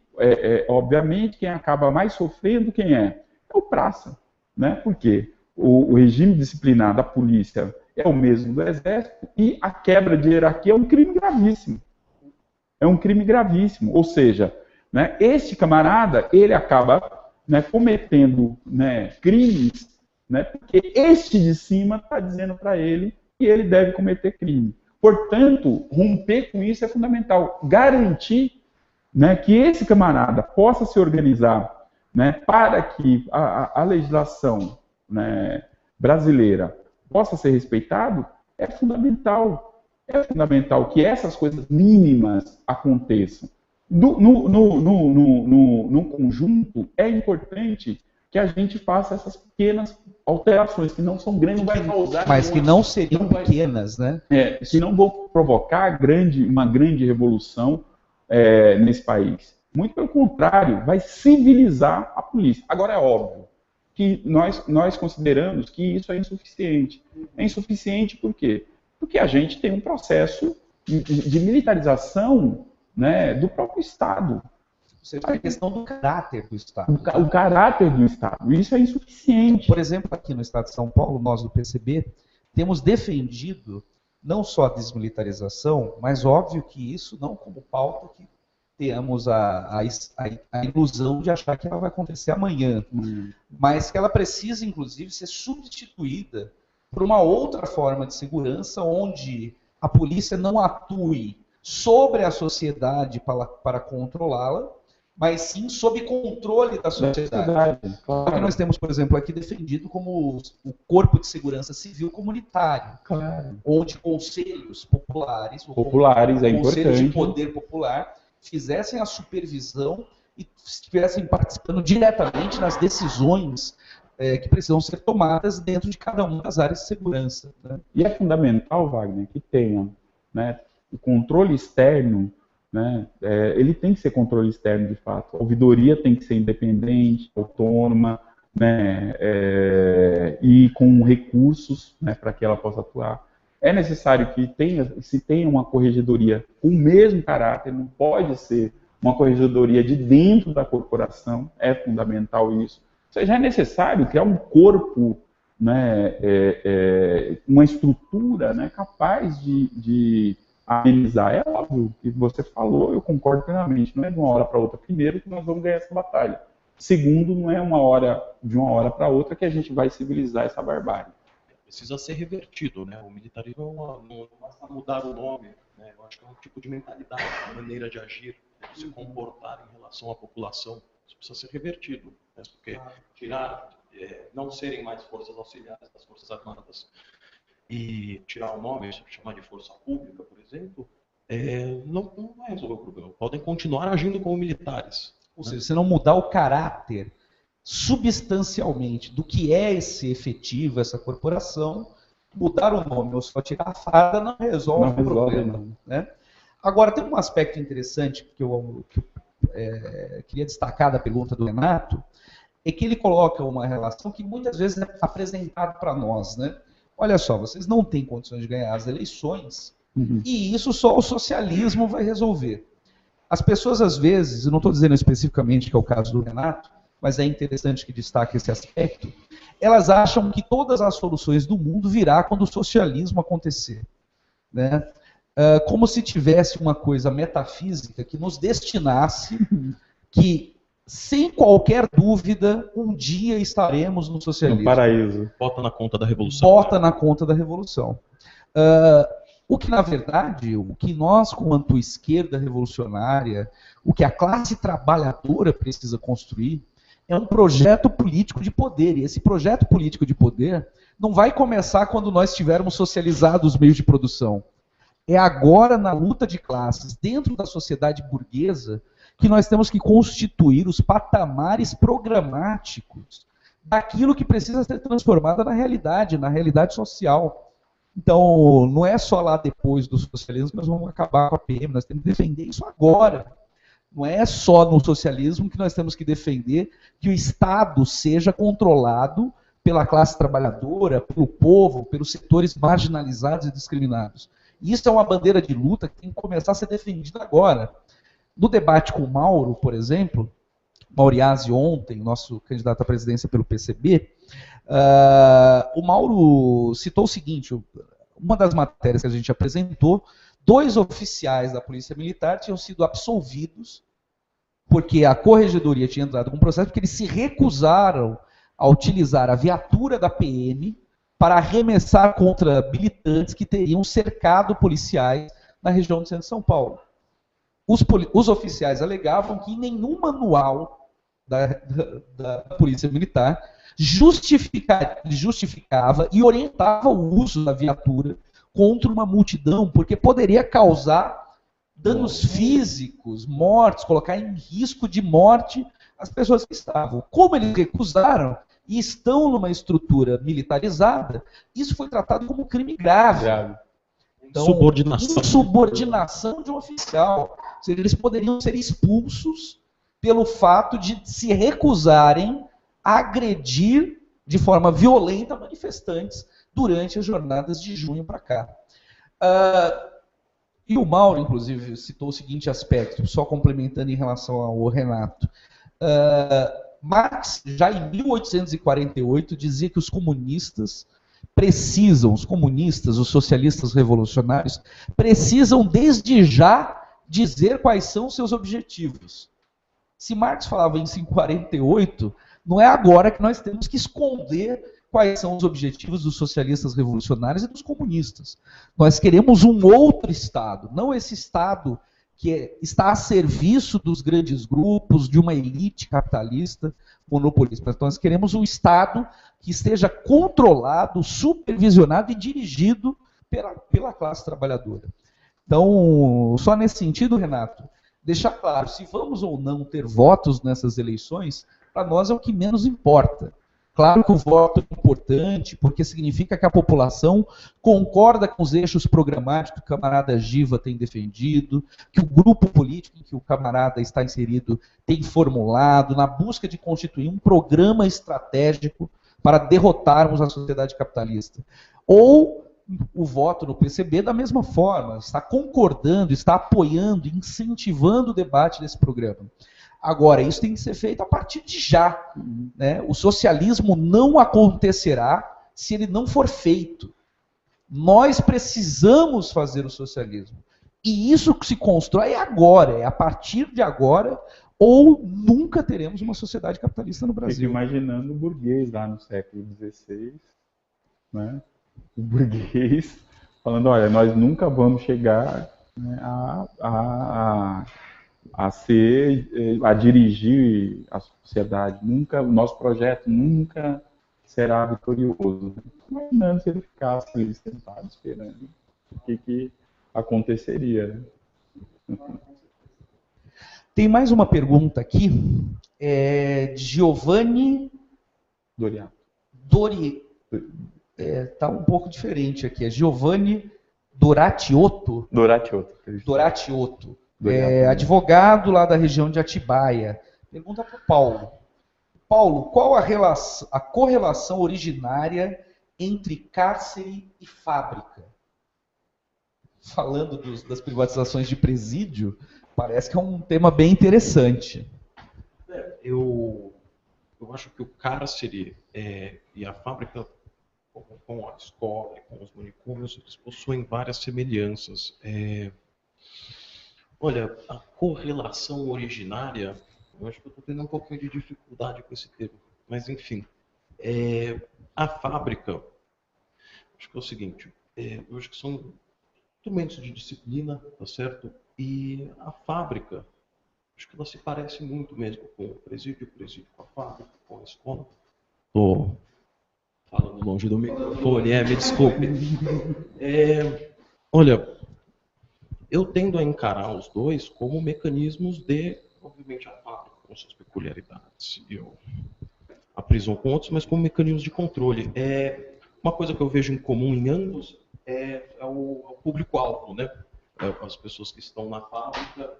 obviamente, quem acaba mais sofrendo, quem é? É o praça, né? Por quê? O regime disciplinar da polícia é o mesmo do Exército e a quebra de hierarquia é um crime gravíssimo. É um crime gravíssimo. Ou seja, né, este camarada, ele acaba, né, cometendo, né, crimes, né, porque este de cima está dizendo para ele que ele deve cometer crime. Portanto, romper com isso é fundamental. Garantir, né, que esse camarada possa se organizar, né, para que a legislação, né, brasileira possa ser respeitado, é fundamental. É fundamental que essas coisas mínimas aconteçam. No conjunto, é importante que a gente faça essas pequenas alterações, que não são grandes, não vai causar... Mas que não seriam pequenas, né? Que não vão provocar uma grande revolução nesse país. Muito pelo contrário, vai civilizar a polícia. Agora, é óbvio que nós consideramos que isso é insuficiente. É insuficiente por quê? Porque a gente tem um processo de militarização, né, do próprio Estado. Você tem a questão do caráter do Estado. O caráter do Estado. Isso é insuficiente. Por exemplo, aqui no Estado de São Paulo, nós do PCB, temos defendido não só a desmilitarização, mas óbvio que isso não como pauta que temos a ilusão de achar que ela vai acontecer amanhã, mas que ela precisa, inclusive, ser substituída por uma outra forma de segurança, onde a polícia não atue sobre a sociedade para controlá-la, mas sim sob controle da sociedade. Claro. Que nós temos, por exemplo, aqui defendido como o Corpo de Segurança Civil Comunitário, claro, onde conselhos populares, conselhos de poder popular, fizessem a supervisão e estivessem participando diretamente nas decisões que precisam ser tomadas dentro de cada uma das áreas de segurança. Né? E é fundamental, Wagner, que tenha, né, o controle externo, né, ele tem que ser controle externo de fato. A ouvidoria tem que ser independente, autônoma, né, e com recursos, né, para que ela possa atuar. É necessário que se tenha uma corregedoria com o mesmo caráter, não pode ser uma corregedoria de dentro da corporação, é fundamental isso. Ou seja, é necessário criar um corpo, né, uma estrutura, né, capaz de amenizar. É óbvio que você falou, eu concordo plenamente, não é de uma hora para outra, primeiro, que nós vamos ganhar essa batalha. Segundo, não é de uma hora para outra que a gente vai civilizar essa barbárie. Precisa ser revertido, né? O militarismo não basta mudar o nome, né? Eu acho que é um tipo de mentalidade, uma maneira de agir, de se comportar em relação à população. Isso precisa ser revertido, né? Porque não serem mais forças auxiliares das Forças Armadas e tirar o nome, chamar de força pública, por exemplo, não vai resolver o problema. Podem continuar agindo como militares. Ou seja, se não mudar o caráter substancialmente do que é esse efetivo, essa corporação, mudar o nome ou só tirar a farda não resolve o problema. Não. Né? Agora, tem um aspecto interessante que eu queria destacar da pergunta do Renato, é que ele coloca uma relação que muitas vezes é apresentada para nós. Né? Olha só, vocês não têm condições de ganhar as eleições, e isso só o socialismo vai resolver. As pessoas, às vezes, eu não estou dizendo especificamente que é o caso do Renato, mas é interessante que destaque esse aspecto, elas acham que todas as soluções do mundo virá quando o socialismo acontecer. Né? Como se tivesse uma coisa metafísica que nos destinasse que, sem qualquer dúvida, um dia estaremos no socialismo. No paraíso. Bota na conta da revolução. Bota na conta da revolução. O que, na verdade, o que nós, quanto esquerda revolucionária, o que a classe trabalhadora precisa construir, é um projeto político de poder. E esse projeto político de poder não vai começar quando nós tivermos socializado os meios de produção. É agora, na luta de classes, dentro da sociedade burguesa, que nós temos que constituir os patamares programáticos daquilo que precisa ser transformado na realidade social. Então, não é só lá depois do socialismo que nós vamos acabar com a PM, nós temos que defender isso agora. Não é só no socialismo que nós temos que defender que o Estado seja controlado pela classe trabalhadora, pelo povo, pelos setores marginalizados e discriminados. Isso é uma bandeira de luta que tem que começar a ser defendida agora. No debate com o Mauro, por exemplo, Mauriase ontem, nosso candidato à presidência pelo PCB, o Mauro citou o seguinte, uma das matérias que a gente apresentou, 2 oficiais da Polícia Militar tinham sido absolvidos porque a Corregedoria tinha entrado com um processo porque eles se recusaram a utilizar a viatura da PM para arremessar contra militantes que teriam cercado policiais na região do centro de São Paulo. Os oficiais alegavam que em nenhum manual da Polícia Militar justificava e orientava o uso da viatura contra uma multidão, porque poderia causar danos físicos, mortes, colocar em risco de morte as pessoas que estavam. Como eles recusaram e estão numa estrutura militarizada, isso foi tratado como um crime grave. Então, insubordinação de um oficial. Ou seja, eles poderiam ser expulsos pelo fato de se recusarem a agredir de forma violenta manifestantes durante as jornadas de junho para cá. E o Mauro, inclusive, citou o seguinte aspecto, só complementando em relação ao Renato. Marx, já em 1848, dizia que os comunistas, os socialistas revolucionários, precisam desde já dizer quais são seus objetivos. Se Marx falava isso em 48, não é agora que nós temos que esconder quais são os objetivos dos socialistas revolucionários e dos comunistas. Nós queremos um outro Estado, não esse Estado que está a serviço dos grandes grupos, de uma elite capitalista monopolista. Então, nós queremos um Estado que esteja controlado, supervisionado e dirigido pela classe trabalhadora. Então, só nesse sentido, Renato, deixar claro, se vamos ou não ter votos nessas eleições, para nós é o que menos importa. Claro que o voto é importante, porque significa que a população concorda com os eixos programáticos que o camarada Giva tem defendido, que o grupo político em que o camarada está inserido tem formulado, na busca de constituir um programa estratégico para derrotarmos a sociedade capitalista. Ou o voto no PCB da mesma forma, está concordando, está apoiando, incentivando o debate desse programa. Agora, isso tem que ser feito a partir de já. Né? O socialismo não acontecerá se ele não for feito. Nós precisamos fazer o socialismo. E isso que se constrói agora, é a partir de agora, ou nunca teremos uma sociedade capitalista no Brasil. Fico imaginando o burguês lá no século XVI, né? O burguês falando, olha, nós nunca vamos chegar, né, a dirigir a sociedade, nunca, o nosso projeto nunca será vitorioso. Imaginando se ele ficasse ali sentado esperando o que aconteceria. Tem mais uma pergunta aqui, de Giovanni Doriato. Tá um pouco diferente aqui, é Giovanni Doratiotto. Doratiotto. Advogado lá da região de Atibaia. Pergunta para o Paulo. Paulo, qual a correlação originária entre cárcere e fábrica? Falando das privatizações de presídio, parece que é um tema bem interessante. Eu acho que o cárcere e a fábrica, com a escola, com os manicômios, eles possuem várias semelhanças. Olha, a correlação originária, eu acho que eu estou tendo um pouquinho de dificuldade com esse termo, mas enfim. A fábrica, acho que é o seguinte, eu acho que são instrumentos de disciplina, tá certo? E a fábrica, acho que ela se parece muito mesmo com o presídio com a fábrica, com a escola. Estou falando longe do microfone, me desculpe. Olha, eu tendo a encarar os dois como mecanismos de, obviamente, a fábrica com suas peculiaridades, a prisão com outros, mas como mecanismos de controle. Uma coisa que eu vejo em comum em ambos é o público-alvo, né? As pessoas que estão na fábrica.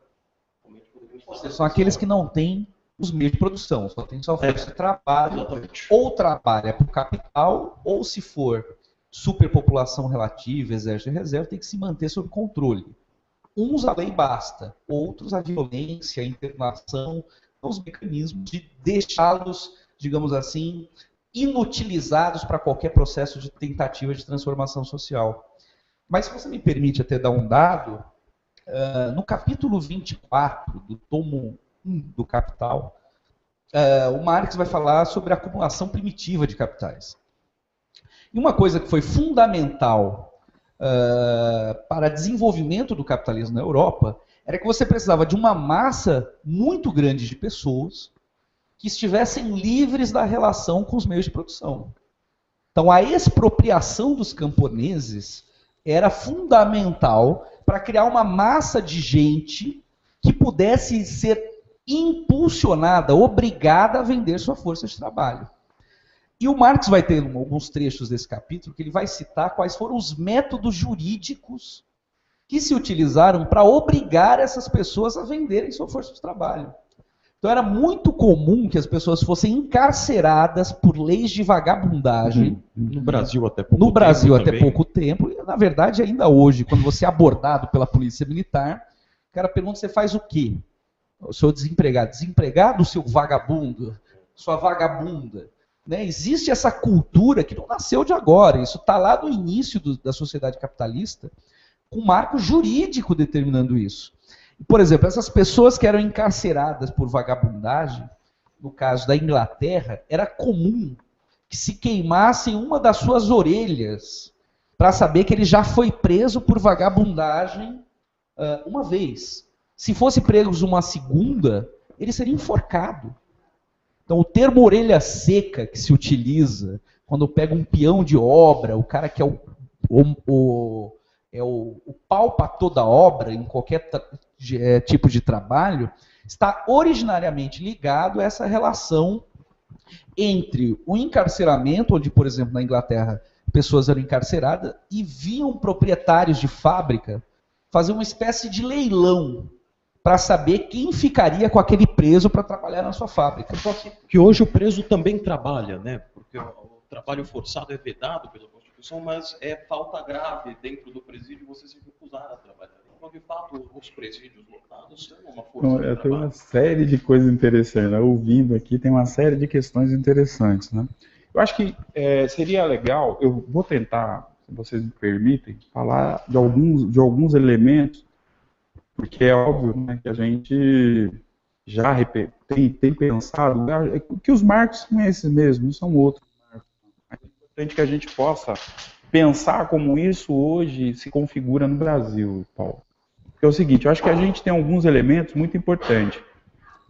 São aqueles que não têm os meios de produção, só tem só força de trabalho, Exatamente. Ou trabalha para o capital, ou se for superpopulação relativa, exército e reserva, tem que se manter sob controle. Uns a lei basta, outros a violência, a internação, os mecanismos de deixá-los, digamos assim, inutilizados para qualquer processo de tentativa de transformação social. Mas se você me permite até dar um dado, no capítulo 24 do tomo 1 do Capital, o Marx vai falar sobre a acumulação primitiva de capitais. E uma coisa que foi fundamental para desenvolvimento do capitalismo na Europa era que você precisava de uma massa muito grande de pessoas que estivessem livres da relação com os meios de produção. Então, a expropriação dos camponeses era fundamental para criar uma massa de gente que pudesse ser impulsionada, obrigada a vender sua força de trabalho. E o Marx vai ter alguns trechos desse capítulo que ele vai citar quais foram os métodos jurídicos que se utilizaram para obrigar essas pessoas a venderem sua força de trabalho. Então era muito comum que as pessoas fossem encarceradas por leis de vagabundagem. No Brasil até pouco tempo. E, na verdade, ainda hoje, quando você é abordado pela polícia militar, o cara pergunta, você faz o quê? Eu sou desempregado. Desempregado, seu vagabundo? Sua vagabunda. Né? Existe essa cultura que não nasceu de agora. Isso está lá no início da sociedade capitalista, com marco jurídico determinando isso. Por exemplo, essas pessoas que eram encarceradas por vagabundagem, no caso da Inglaterra, era comum que se queimassem uma das suas orelhas para saber que ele já foi preso por vagabundagem uma vez. Se fosse preso uma segunda, ele seria enforcado. Então, o termo orelha seca que se utiliza quando pega um peão de obra, o cara que é o pau para toda obra, em qualquer tipo de trabalho, está originariamente ligado a essa relação entre o encarceramento, onde, por exemplo, na Inglaterra, pessoas eram encarceradas e viam proprietários de fábrica fazer uma espécie de leilão para saber quem ficaria com aquele preso para trabalhar na sua fábrica. Que hoje o preso também trabalha, né? Porque o trabalho forçado é vedado pela Constituição, mas é falta grave dentro do presídio você se recusar a trabalhar. Então, de fato, os presídios lotados são uma força de trabalho. Tem uma série de coisas interessantes, né? Ouvindo aqui, tem uma série de questões interessantes, né? Eu acho que seria legal, eu vou tentar, se vocês me permitem, falar de alguns elementos, porque é óbvio, né, que a gente já tem pensado que os marcos são esses mesmos, não são outros marcos. É importante que a gente possa pensar como isso hoje se configura no Brasil, Paulo. Porque é o seguinte, eu acho que a gente tem alguns elementos muito importantes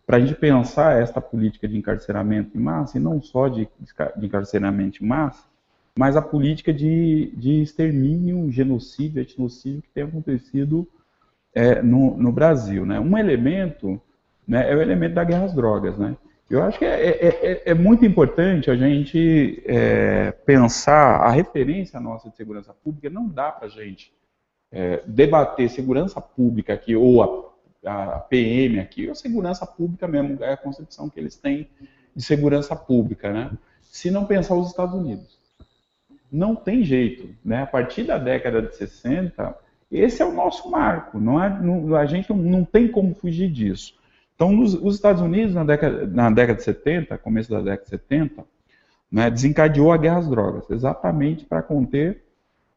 para a gente pensar esta política de encarceramento em massa, e não só de encarceramento em massa, mas a política de extermínio, genocídio, etnocídio que tem acontecido no Brasil. Né? Um elemento, né, é o elemento da guerra às drogas. Né? Eu acho que é muito importante a gente pensar a referência nossa de segurança pública. Não dá para a gente debater segurança pública aqui, ou a PM aqui, ou segurança pública mesmo, é a concepção que eles têm de segurança pública, né? Se não pensar os Estados Unidos. Não tem jeito, né? A partir da década de 60, esse é o nosso marco, a gente não tem como fugir disso. Então, os Estados Unidos, na década de 70, começo da década de 70, né, desencadeou a guerra às drogas, exatamente para conter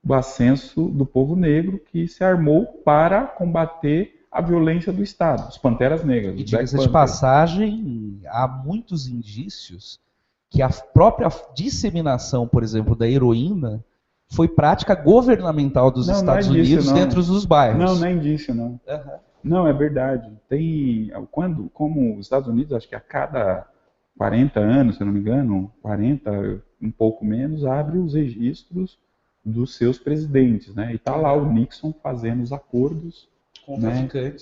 o ascenso do povo negro que se armou para combater a violência do Estado, os Panteras Negras. E diga-se de passagem, há muitos indícios que a própria disseminação, por exemplo, da heroína foi prática governamental dos Estados Unidos dentro dos bairros. Não é indício, não. Uhum. Não, é verdade. Como os Estados Unidos, acho que a cada 40 anos, se eu não me engano, 40, um pouco menos, abre os registros dos seus presidentes, né? E está lá o Nixon fazendo os acordos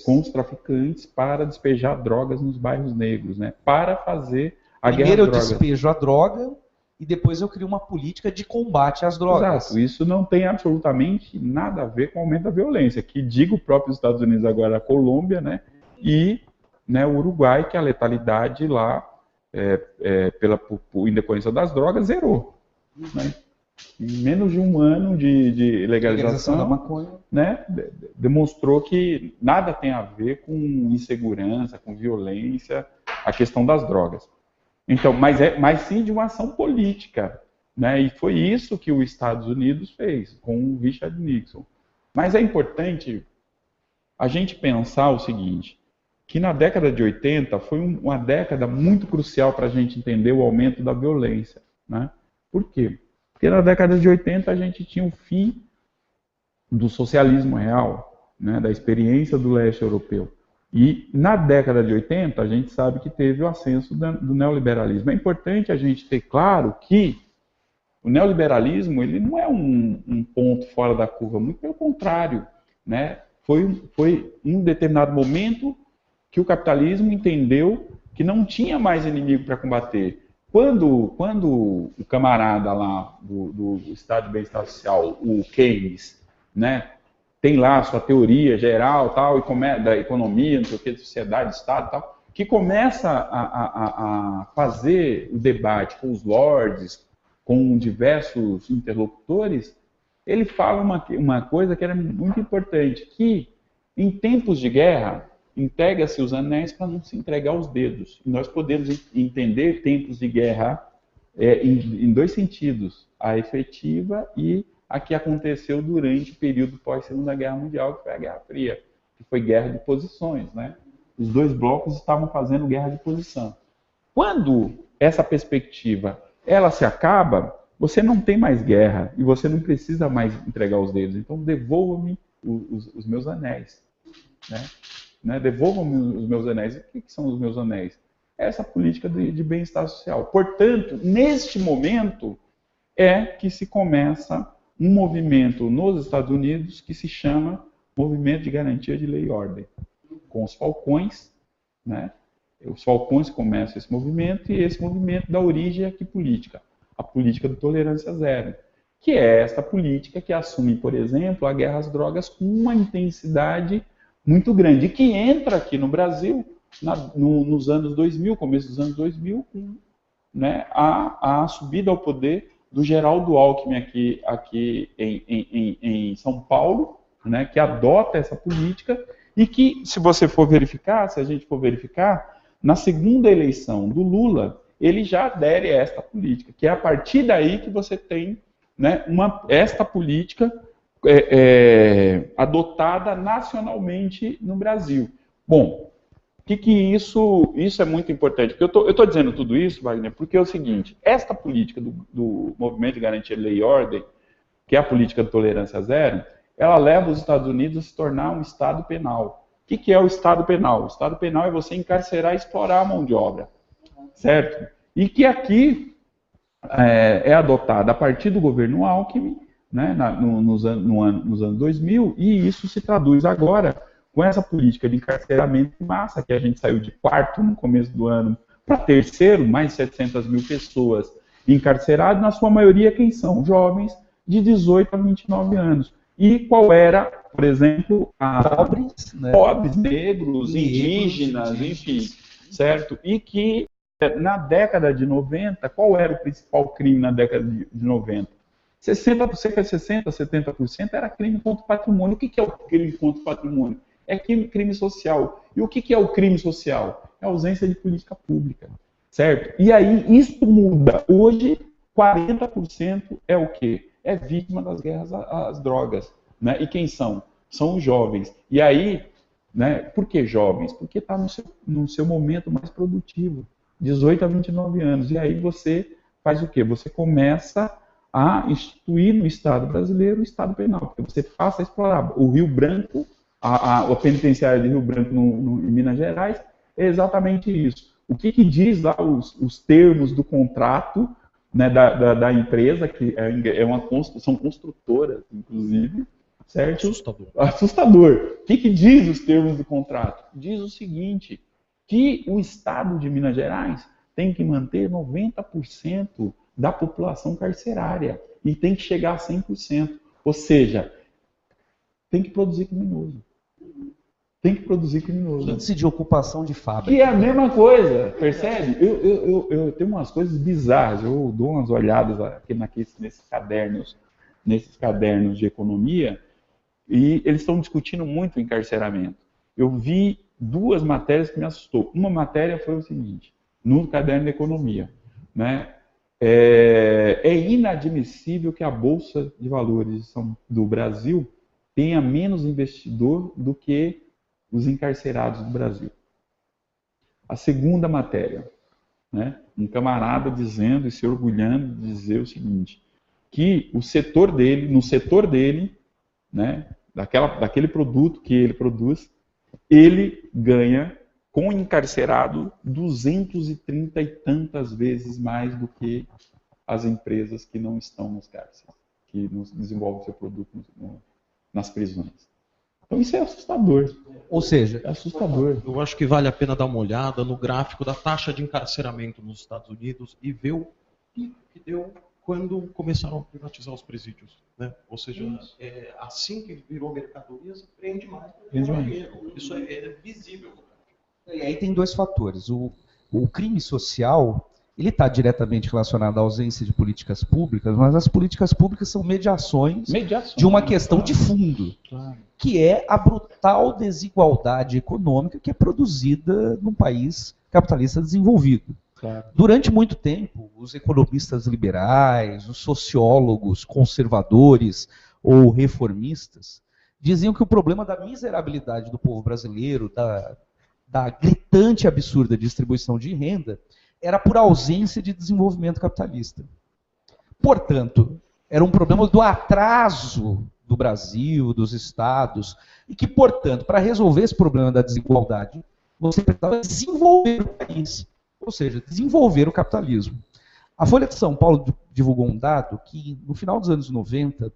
com os traficantes para despejar drogas nos bairros negros, né? Para fazer a guerra às drogas. Primeiro eu despejo a droga e depois eu crio uma política de combate às drogas. Exato. Isso não tem absolutamente nada a ver com o aumento da violência, que diga o próprio Estados Unidos agora, a Colômbia, né? E o Uruguai, que a letalidade lá, em decorrência das drogas, zerou. Né? Em menos de um ano de legalização da maconha, né, demonstrou que nada tem a ver com insegurança, com violência, a questão das drogas. Então, mas sim de uma ação política, né, e foi isso que os Estados Unidos fez com o Richard Nixon. Mas é importante a gente pensar o seguinte, que na década de 80 foi uma década muito crucial para a gente entender o aumento da violência. Né? Por quê? Porque na década de 80 a gente tinha o fim do socialismo real, né, da experiência do leste europeu. E na década de 80 a gente sabe que teve o ascenso do neoliberalismo. É importante a gente ter claro que o neoliberalismo ele não é um ponto fora da curva, muito pelo contrário. Né? Foi em um determinado momento que o capitalismo entendeu que não tinha mais inimigo para combater. Quando o camarada lá do Estado de Bem-Estar Social, o Keynes, né, tem lá a sua teoria geral tal, da economia, não sei o que, de sociedade, Estado tal, que começa a fazer o debate com os lords, com diversos interlocutores, ele fala uma coisa que era muito importante, que em tempos de guerra, entrega-se os anéis para não se entregar os dedos. E nós podemos entender tempos de guerra em dois sentidos, a efetiva e a que aconteceu durante o período pós-Segunda Guerra Mundial, que foi a Guerra Fria, que foi guerra de posições. Né? Os dois blocos estavam fazendo guerra de posição. Quando essa perspectiva ela se acaba, você não tem mais guerra e você não precisa mais entregar os dedos. Então, devolva-me os meus anéis. Né? Devolvam-me os meus anéis. O que são os meus anéis? Essa política de bem-estar social. Portanto, neste momento é que se começa um movimento nos Estados Unidos que se chama Movimento de Garantia de Lei e Ordem, com os falcões. Né? Os falcões começam esse movimento e esse movimento dá origem a que política? A política de tolerância zero, que é esta política que assume, por exemplo, a guerra às drogas com uma intensidade muito grande, que entra aqui no Brasil nos anos 2000, começo dos anos 2000, com a subida ao poder do Geraldo Alckmin aqui em São Paulo, né, que adota essa política e que, se a gente for verificar, na segunda eleição do Lula, ele já adere a esta política, que é a partir daí que você tem, né, esta política adotada nacionalmente no Brasil. Bom, isso é muito importante. Porque eu estou dizendo tudo isso, Wagner, porque é o seguinte, esta política do Movimento de Garantia de Lei e Ordem, que é a política de tolerância zero, ela leva os Estados Unidos a se tornar um Estado penal. O que é o Estado penal? O Estado penal é você encarcerar e explorar a mão de obra, certo? E que aqui é adotada a partir do governo Alckmin, né, nos anos 2000, e isso se traduz agora com essa política de encarceramento em massa, que a gente saiu de quarto no começo do ano para terceiro, mais de 700 mil pessoas encarceradas, na sua maioria quem são? Jovens de 18 a 29 anos. E qual era, por exemplo, pobres, negros, indígenas, enfim, certo? E que na década de 90, qual era o principal crime na década de 90? Cerca de 60%, 70% era crime contra o patrimônio. O que é o crime contra o patrimônio? É crime social. E o que é o crime social? É a ausência de política pública, certo? E aí isso muda. Hoje, 40% é o quê? É vítima das guerras às drogas, né? E quem são? São os jovens. E aí, né, por que jovens? Porque está no seu momento mais produtivo, 18 a 29 anos. E aí você faz o quê? Você começa a instituir no Estado brasileiro o Estado penal, porque você passa a explorar. O Rio Branco, a penitenciária de Rio Branco em Minas Gerais, é exatamente isso. O que diz lá os termos do contrato, né, da empresa, que são construtoras, inclusive, certo? Assustador. O que diz os termos do contrato? Diz o seguinte, que o Estado de Minas Gerais tem que manter 90% da população carcerária e tem que chegar a 100%. Ou seja, tem que produzir criminoso. Tem que produzir criminoso. Índice de ocupação de fábrica. Que é a mesma coisa, percebe? Eu tenho umas coisas bizarras, eu dou umas olhadas aqui nesses cadernos de economia, e eles estão discutindo muito o encarceramento. Eu vi duas matérias que me assustou. Uma matéria foi o seguinte, no caderno de economia, né? É inadmissível que a Bolsa de Valores do Brasil tenha menos investidor do que os encarcerados do Brasil. A segunda matéria, né? Um camarada dizendo e se orgulhando de dizer o seguinte, que no setor dele, né, daquele produto que ele produz, ele ganha com o encarcerado 230 e tantas vezes mais do que as empresas que não estão nos cárceres, que desenvolvem seu produto nas prisões. Então isso é assustador. Ou seja, é assustador. Eu acho que vale a pena dar uma olhada no gráfico da taxa de encarceramento nos Estados Unidos e ver o pico que deu quando começaram a privatizar os presídios, né? Ou seja, assim que virou mercadoria, você prende mais. Isso é visível. E aí tem dois fatores. O crime social, ele está diretamente relacionado à ausência de políticas públicas, mas as políticas públicas são mediações de uma questão de fundo, que é a brutal desigualdade econômica que é produzida num país capitalista desenvolvido. Claro. Durante muito tempo, os economistas liberais, os sociólogos conservadores ou reformistas diziam que o problema da miserabilidade do povo brasileiro, da gritante e absurda distribuição de renda, era por ausência de desenvolvimento capitalista. Portanto, era um problema do atraso do Brasil, dos estados, e que, portanto, para resolver esse problema da desigualdade, você precisava desenvolver o país, ou seja, desenvolver o capitalismo. A Folha de São Paulo divulgou um dado que, no final dos anos 90,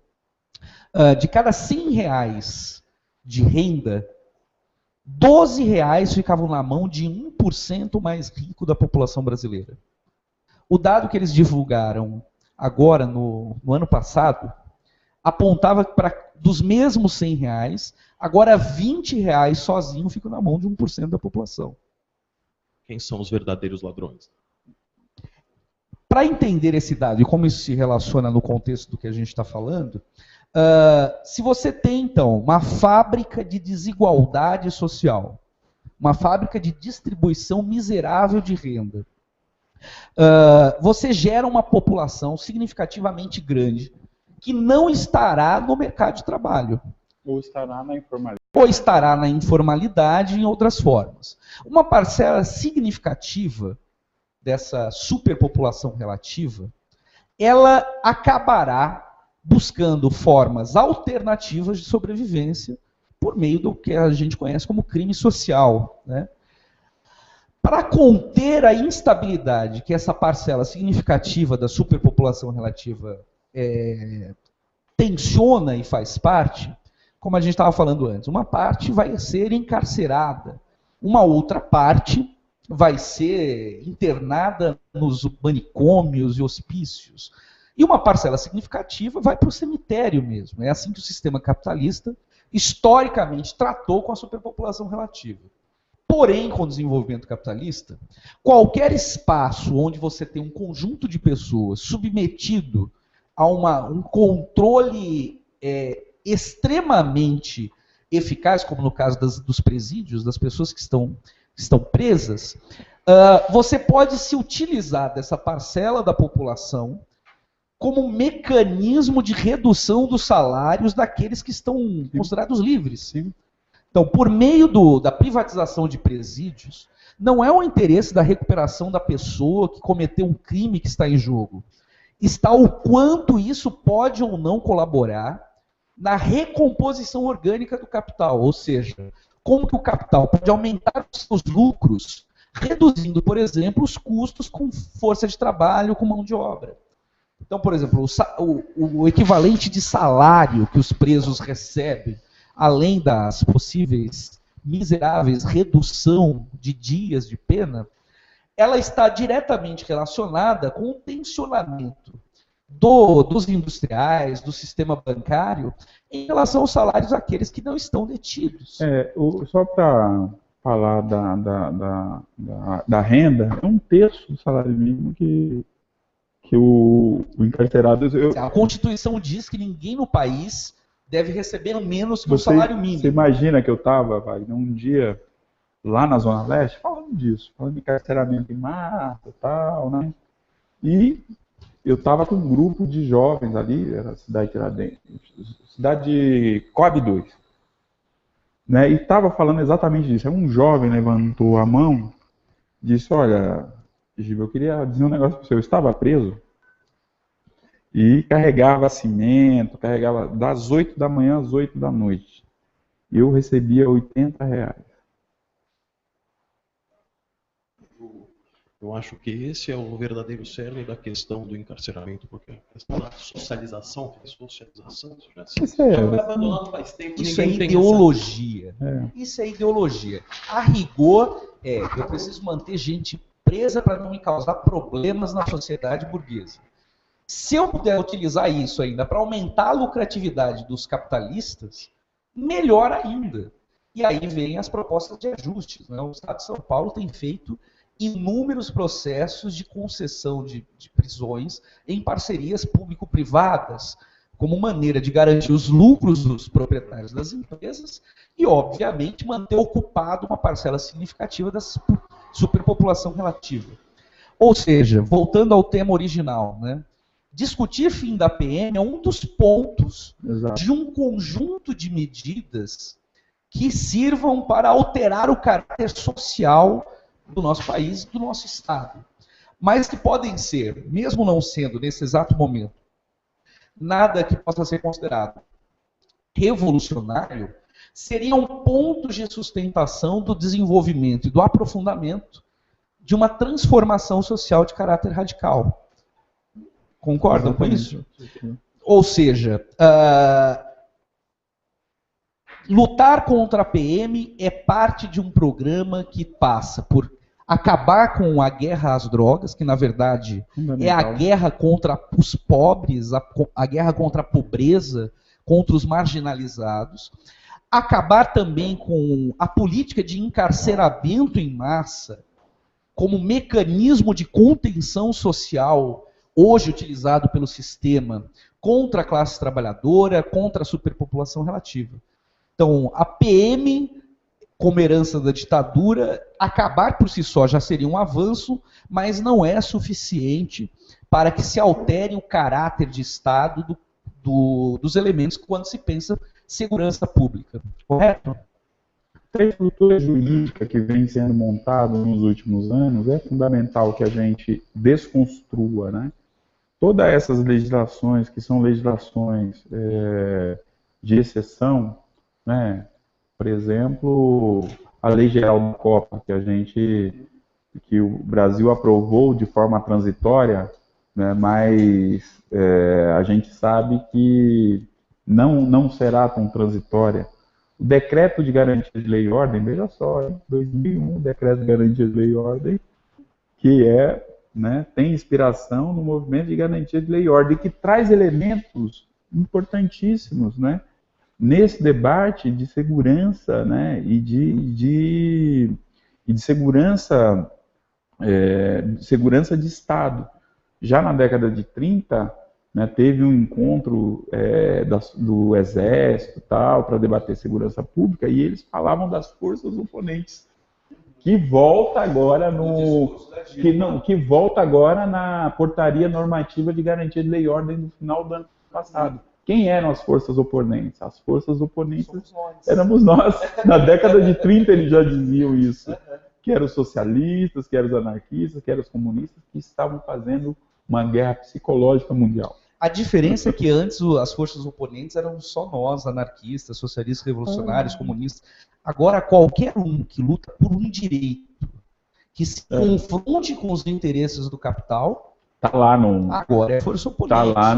de cada R$100 de renda, R$12 ficavam na mão de 1% mais rico da população brasileira. O dado que eles divulgaram agora, no ano passado, apontava para dos mesmos R$100, agora R$20 sozinho ficam na mão de 1% da população. Quem são os verdadeiros ladrões? Para entender esse dado e como isso se relaciona no contexto do que a gente está falando, se você tem, então, uma fábrica de desigualdade social, uma fábrica de distribuição miserável de renda, você gera uma população significativamente grande que não estará no mercado de trabalho. Ou estará na informalidade. Ou estará na informalidade em outras formas. Uma parcela significativa dessa superpopulação relativa, ela acabará buscando formas alternativas de sobrevivência por meio do que a gente conhece como crime social, né? Para conter a instabilidade que essa parcela significativa da superpopulação relativa tensiona e faz parte, como a gente estava falando antes, uma parte vai ser encarcerada, uma outra parte vai ser internada nos manicômios e hospícios, e uma parcela significativa vai para o cemitério mesmo. É assim que o sistema capitalista historicamente tratou com a superpopulação relativa. Porém, com o desenvolvimento capitalista, qualquer espaço onde você tem um conjunto de pessoas submetido a um controle extremamente eficaz, como no caso dos presídios, das pessoas que estão presas, você pode se utilizar dessa parcela da população como um mecanismo de redução dos salários daqueles que estão considerados livres. Sim. Então, por meio da privatização de presídios, não é o interesse da recuperação da pessoa que cometeu um crime que está em jogo. Está o quanto isso pode ou não colaborar na recomposição orgânica do capital. Ou seja, como que o capital pode aumentar os seus lucros, reduzindo, por exemplo, os custos com força de trabalho, com mão de obra. Então, por exemplo, o equivalente de salário que os presos recebem, além das possíveis miseráveis redução de dias de pena, ela está diretamente relacionada com o tensionamento dos industriais, do sistema bancário, em relação aos salários daqueles que não estão detidos. Só para falar da renda, é um terço do salário mínimo que o encarcerado... A Constituição diz que ninguém no país deve receber menos que o salário mínimo. Você imagina que eu estava, Wagner, um dia lá na Zona Leste, falando disso, falando de encarceramento em massa e tal, né? E eu estava com um grupo de jovens ali, era a cidade de Tiradentes, cidade de Coab 2, né? E estava falando exatamente disso. Aí um jovem levantou a mão e disse: olha, Giba, eu queria dizer um negócio para você. Eu estava preso e carregava cimento, carregava das 8 da manhã às 8 da noite. E eu recebia R$80. Eu acho que esse é o verdadeiro cerne da questão do encarceramento, porque a questão da socialização, isso já foi abandonado faz tempo. Isso é ideologia. Isso é ideologia. A rigor, eu preciso manter gente presa para não me causar problemas na sociedade burguesa. Se eu puder utilizar isso ainda para aumentar a lucratividade dos capitalistas, melhor ainda. E aí vem as propostas de ajustes, né? O Estado de São Paulo tem feito inúmeros processos de concessão de prisões em parcerias público-privadas, como maneira de garantir os lucros dos proprietários das empresas e, obviamente, manter ocupado uma parcela significativa da superpopulação relativa. Ou seja, voltando ao tema original, né? Discutir fim da PM é um dos pontos de um conjunto de medidas que sirvam para alterar o caráter social do nosso país, do nosso Estado. Mas que podem ser, mesmo não sendo nesse exato momento, nada que possa ser considerado revolucionário, seriam pontos de sustentação do desenvolvimento e do aprofundamento de uma transformação social de caráter radical. Concordam com isso? Ou seja, lutar contra a PM é parte de um programa que passa por acabar com a guerra às drogas, que na verdade é a guerra contra os pobres, a guerra contra a pobreza, contra os marginalizados. Acabar também com a política de encarceramento em massa como mecanismo de contenção social hoje utilizado pelo sistema contra a classe trabalhadora, contra a superpopulação relativa. Então, a PM como herança da ditadura, acabar por si só já seria um avanço, mas não é suficiente para que se altere o caráter de Estado dos elementos quando se pensa segurança pública. Correto? A estrutura jurídica que vem sendo montada nos últimos anos é fundamental que a gente desconstrua, né? Todas essas legislações, que são legislações de exceção, né? Por exemplo, a Lei Geral da Copa, que o Brasil aprovou de forma transitória, né? Mas a gente sabe que não será tão transitória. O Decreto de Garantia de Lei e Ordem, veja só, em 2001, o Decreto de Garantia de Lei e Ordem, que tem inspiração no movimento de garantia de lei e ordem, que traz elementos importantíssimos, né, nesse debate de segurança, né, e de segurança de Estado. Já na década de 30, né, teve um encontro do Exército para debater segurança pública, e eles falavam das forças oponentes, que volta agora na portaria normativa de garantia de lei e ordem do final do ano passado. Quem eram as forças oponentes? As forças oponentes éramos nós. Na década de 30 eles já diziam isso. Que eram os socialistas, que eram os anarquistas, que eram os comunistas, que estavam fazendo uma guerra psicológica mundial. A diferença é que antes as forças oponentes eram só nós, anarquistas, socialistas, revolucionários, comunistas. Agora, qualquer um que luta por um direito, que se confronte com os interesses do capital, agora é força oponente. Está lá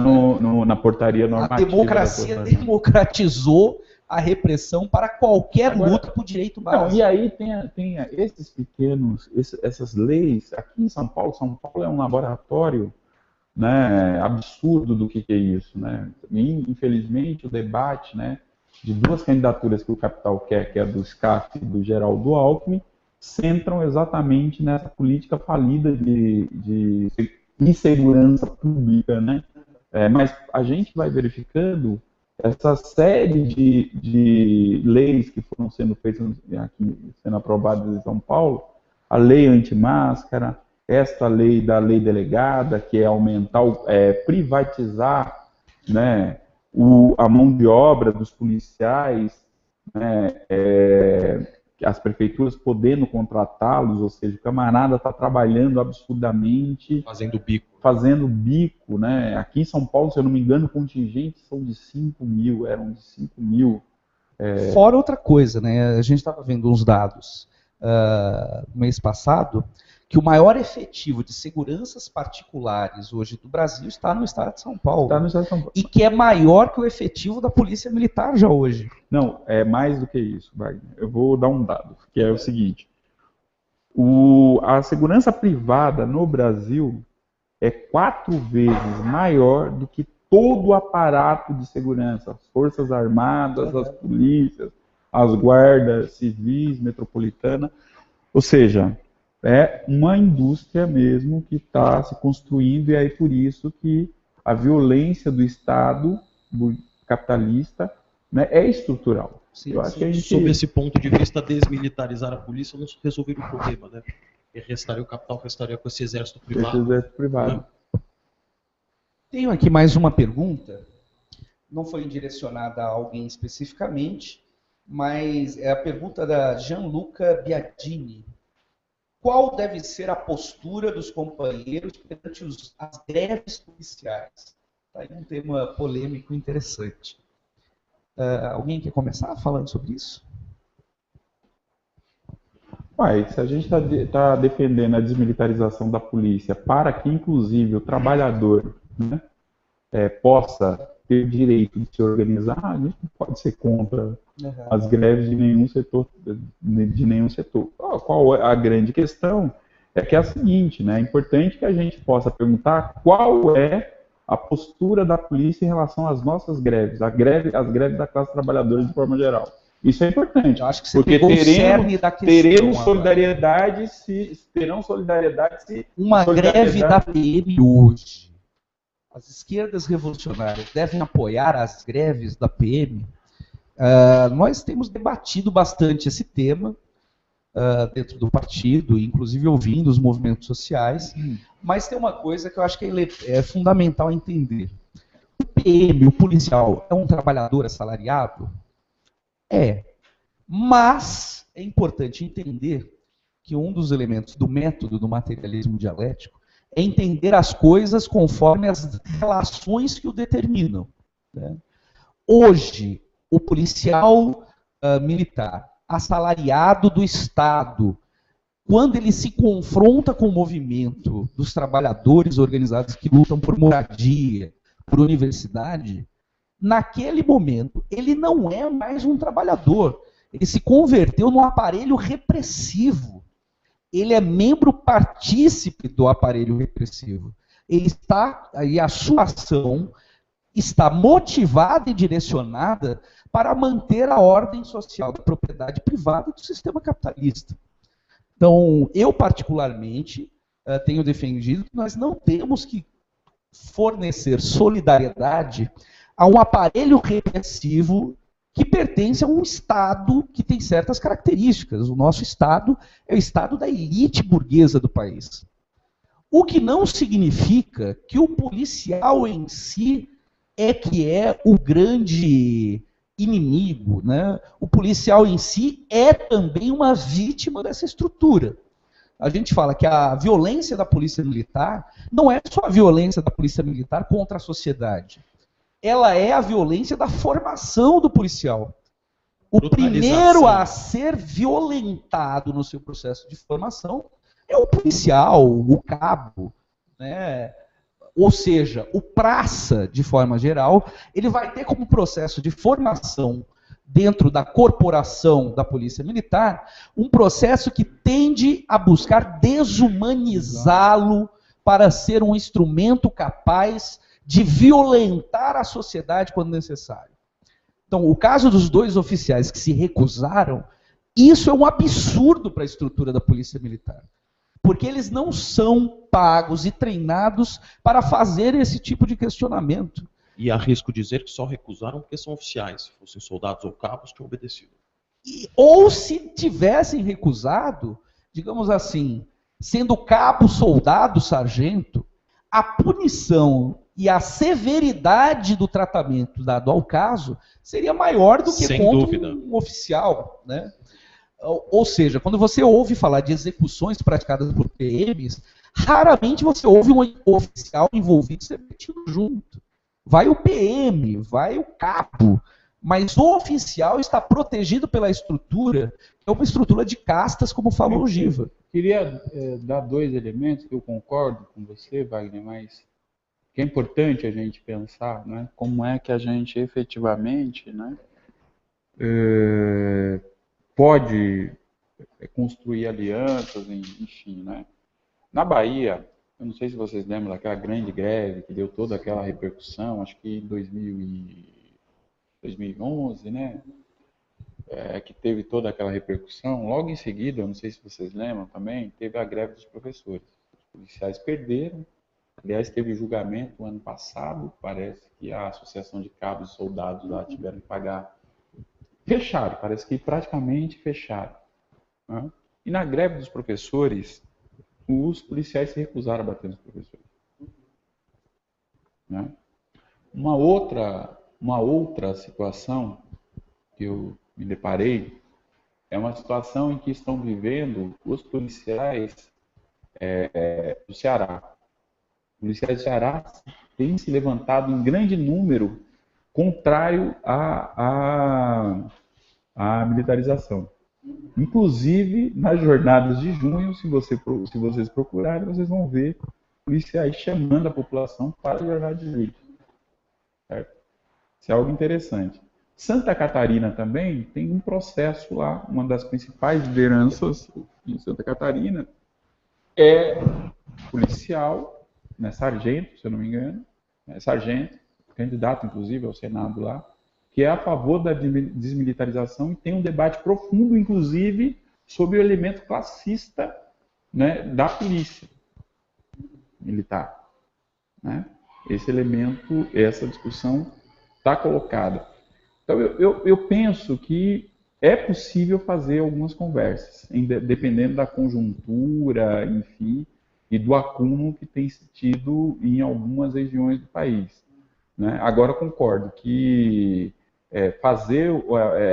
na portaria normativa. A democracia democratizou a repressão para qualquer luta por direito básico. E aí tem esses pequenos, essas leis. Aqui em São Paulo é um laboratório, né, absurdo do que é isso, né? E, infelizmente, o debate, né, de duas candidaturas que o capital quer, que é a do SCAF e do Geraldo Alckmin, centram exatamente nessa política falida de insegurança pública, né? Mas a gente vai verificando essa série de leis que foram sendo feitas aqui, sendo aprovadas em São Paulo, a lei anti-máscara, esta lei da lei delegada, que é aumentar, privatizar, né, a mão de obra dos policiais, né, as prefeituras podendo contratá-los, ou seja, o camarada está trabalhando absurdamente. Fazendo bico, né? Aqui em São Paulo, se eu não me engano, contingentes eram de 5 mil. Fora outra coisa, né? A gente estava vendo uns dados no mês passado, que o maior efetivo de seguranças particulares hoje do Brasil está no estado de São Paulo. Está no estado de São Paulo. E que é maior que o efetivo da Polícia Militar já hoje. Não, é mais do que isso, Wagner. Eu vou dar um dado, que é o seguinte. A segurança privada no Brasil é 4 vezes maior do que todo o aparato de segurança. As Forças Armadas, as polícias, as guardas civis, metropolitana. Ou seja, é uma indústria mesmo que está se construindo, e aí por isso que a violência do Estado, do capitalista, né, é estrutural. Sim, eu acho que sob esse ponto de vista, desmilitarizar a polícia não resolveria o problema, né? E restaria o capital, restaria com esse exército privado. Né? Tenho aqui mais uma pergunta, não foi direcionada a alguém especificamente, mas é a pergunta da Gianluca Biagini. Qual deve ser a postura dos companheiros perante as greves policiais? Está aí um tema polêmico interessante. Alguém quer começar falando sobre isso? Se a gente está defendendo a desmilitarização da polícia para que, inclusive, o trabalhador, né, possa ter o direito de se organizar, a gente não pode ser contra as greves de nenhum setor. Qual é a grande questão? É que é a seguinte, né? É importante que a gente possa perguntar qual é a postura da polícia em relação às nossas greves, as greves da classe trabalhadora de forma geral. Isso é importante, porque teremos solidariedade terão solidariedade se... Uma greve da PM hoje. As esquerdas revolucionárias devem apoiar as greves da PM? Nós temos debatido bastante esse tema dentro do partido, inclusive ouvindo os movimentos sociais, mas tem uma coisa que eu acho que é fundamental entender. O PM, o policial, é um trabalhador assalariado? É. Mas é importante entender que um dos elementos do método do materialismo dialético é entender as coisas conforme as relações que o determinam, né? Hoje, o policial militar, assalariado do Estado, quando ele se confronta com o movimento dos trabalhadores organizados que lutam por moradia, por universidade, naquele momento, ele não é mais um trabalhador. Ele se converteu num aparelho repressivo. Ele é membro partícipe do aparelho repressivo. Ele está, e a sua ação está motivada e direcionada para manter a ordem social da propriedade privada do sistema capitalista. Então, eu particularmente tenho defendido que nós não temos que fornecer solidariedade a um aparelho repressivo que pertence a um Estado que tem certas características. O nosso Estado é o Estado da elite burguesa do país. O que não significa que o policial em si é que é o grande inimigo, né? O policial em si é também uma vítima dessa estrutura. A gente fala que a violência da polícia militar não é só a violência da polícia militar contra a sociedade. Ela é a violência da formação do policial. O primeiro a ser violentado no seu processo de formação é o policial, o cabo, né? Ou seja, o praça, de forma geral, ele vai ter como processo de formação dentro da corporação da Polícia Militar um processo que tende a buscar desumanizá-lo para ser um instrumento capaz de violentar a sociedade quando necessário. Então, o caso dos dois oficiais que se recusaram, isso é um absurdo para a estrutura da Polícia Militar. Porque eles não são pagos e treinados para fazer esse tipo de questionamento. E arrisco dizer que só recusaram porque são oficiais. Se fossem soldados ou cabos, tinham obedecido. Ou se tivessem recusado, digamos assim, sendo cabo, soldado, sargento, a punição e a severidade do tratamento dado ao caso seria maior do que sem contra dúvida. Um oficial, né? Ou seja, quando você ouve falar de execuções praticadas por PMs, raramente você ouve um oficial envolvido ser metido junto. Vai o PM, vai o cabo, mas o oficial está protegido pela estrutura, que é uma estrutura de castas, como falou o Giva. Queria dar dois elementos que eu concordo com você, Wagner, mas que é importante a gente pensar, né, como é que a gente efetivamente, né, pode construir alianças, enfim, né. Na Bahia, eu não sei se vocês lembram daquela grande greve que deu toda aquela repercussão, acho que em 2011, né, que teve toda aquela repercussão. Logo em seguida, eu não sei se vocês lembram também, teve a greve dos professores. Os policiais perderam. Aliás, teve julgamento no ano passado, parece que a Associação de Cabos e Soldados lá tiveram que pagar. Fecharam, parece que praticamente fecharam, né? E na greve dos professores, os policiais se recusaram a bater nos professores, né? Uma outra situação que eu me deparei é uma situação em que estão vivendo os policiais do Ceará. Os policiais do Ceará têm se levantado em grande número contrário à militarização. Inclusive, nas jornadas de junho, se vocês procurarem, vocês vão ver policiais chamando a população para a jornada de junho. Certo? Isso é algo interessante. Santa Catarina também tem um processo lá, uma das principais lideranças em Santa Catarina é policial, né, sargento, se eu não me engano, sargento, candidato inclusive ao Senado lá, que é a favor da desmilitarização e tem um debate profundo, inclusive, sobre o elemento classista, né, da polícia militar, né? Esse elemento, essa discussão está colocada. Então, eu penso que é possível fazer algumas conversas, dependendo da conjuntura, enfim, e do acúmulo que tem se tido em algumas regiões do país, né? Agora, concordo que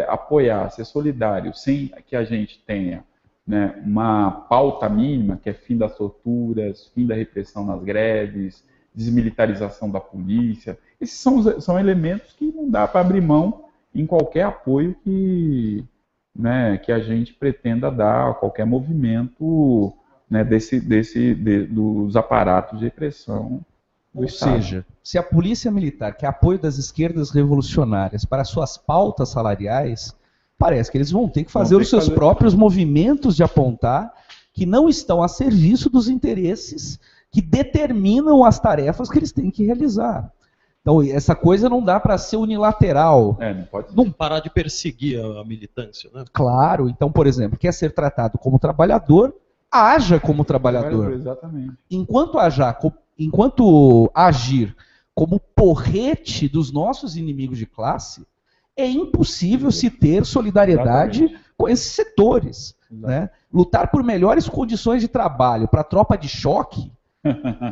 apoiar, ser solidário, sem que a gente tenha, né, uma pauta mínima, que é fim das torturas, fim da repressão nas greves, desmilitarização da polícia, esses são elementos que não dá para abrir mão em qualquer apoio né, que a gente pretenda dar a qualquer movimento, né, dos aparatos de repressão do Estado. Ou seja, se a polícia militar quer apoio das esquerdas revolucionárias para suas pautas salariais, parece que eles vão ter que fazer os seus próprios movimentos de apontar que não estão a serviço dos interesses que determinam as tarefas que eles têm que realizar. Então, essa coisa não dá para ser unilateral. Não pode não parar de perseguir a militância, né? Claro. Então, por exemplo, quer ser tratado como trabalhador, haja como trabalhador. Exatamente. Enquanto agir como porrete dos nossos inimigos de classe, é impossível se ter solidariedade com esses setores. Né? Lutar por melhores condições de trabalho para a tropa de choque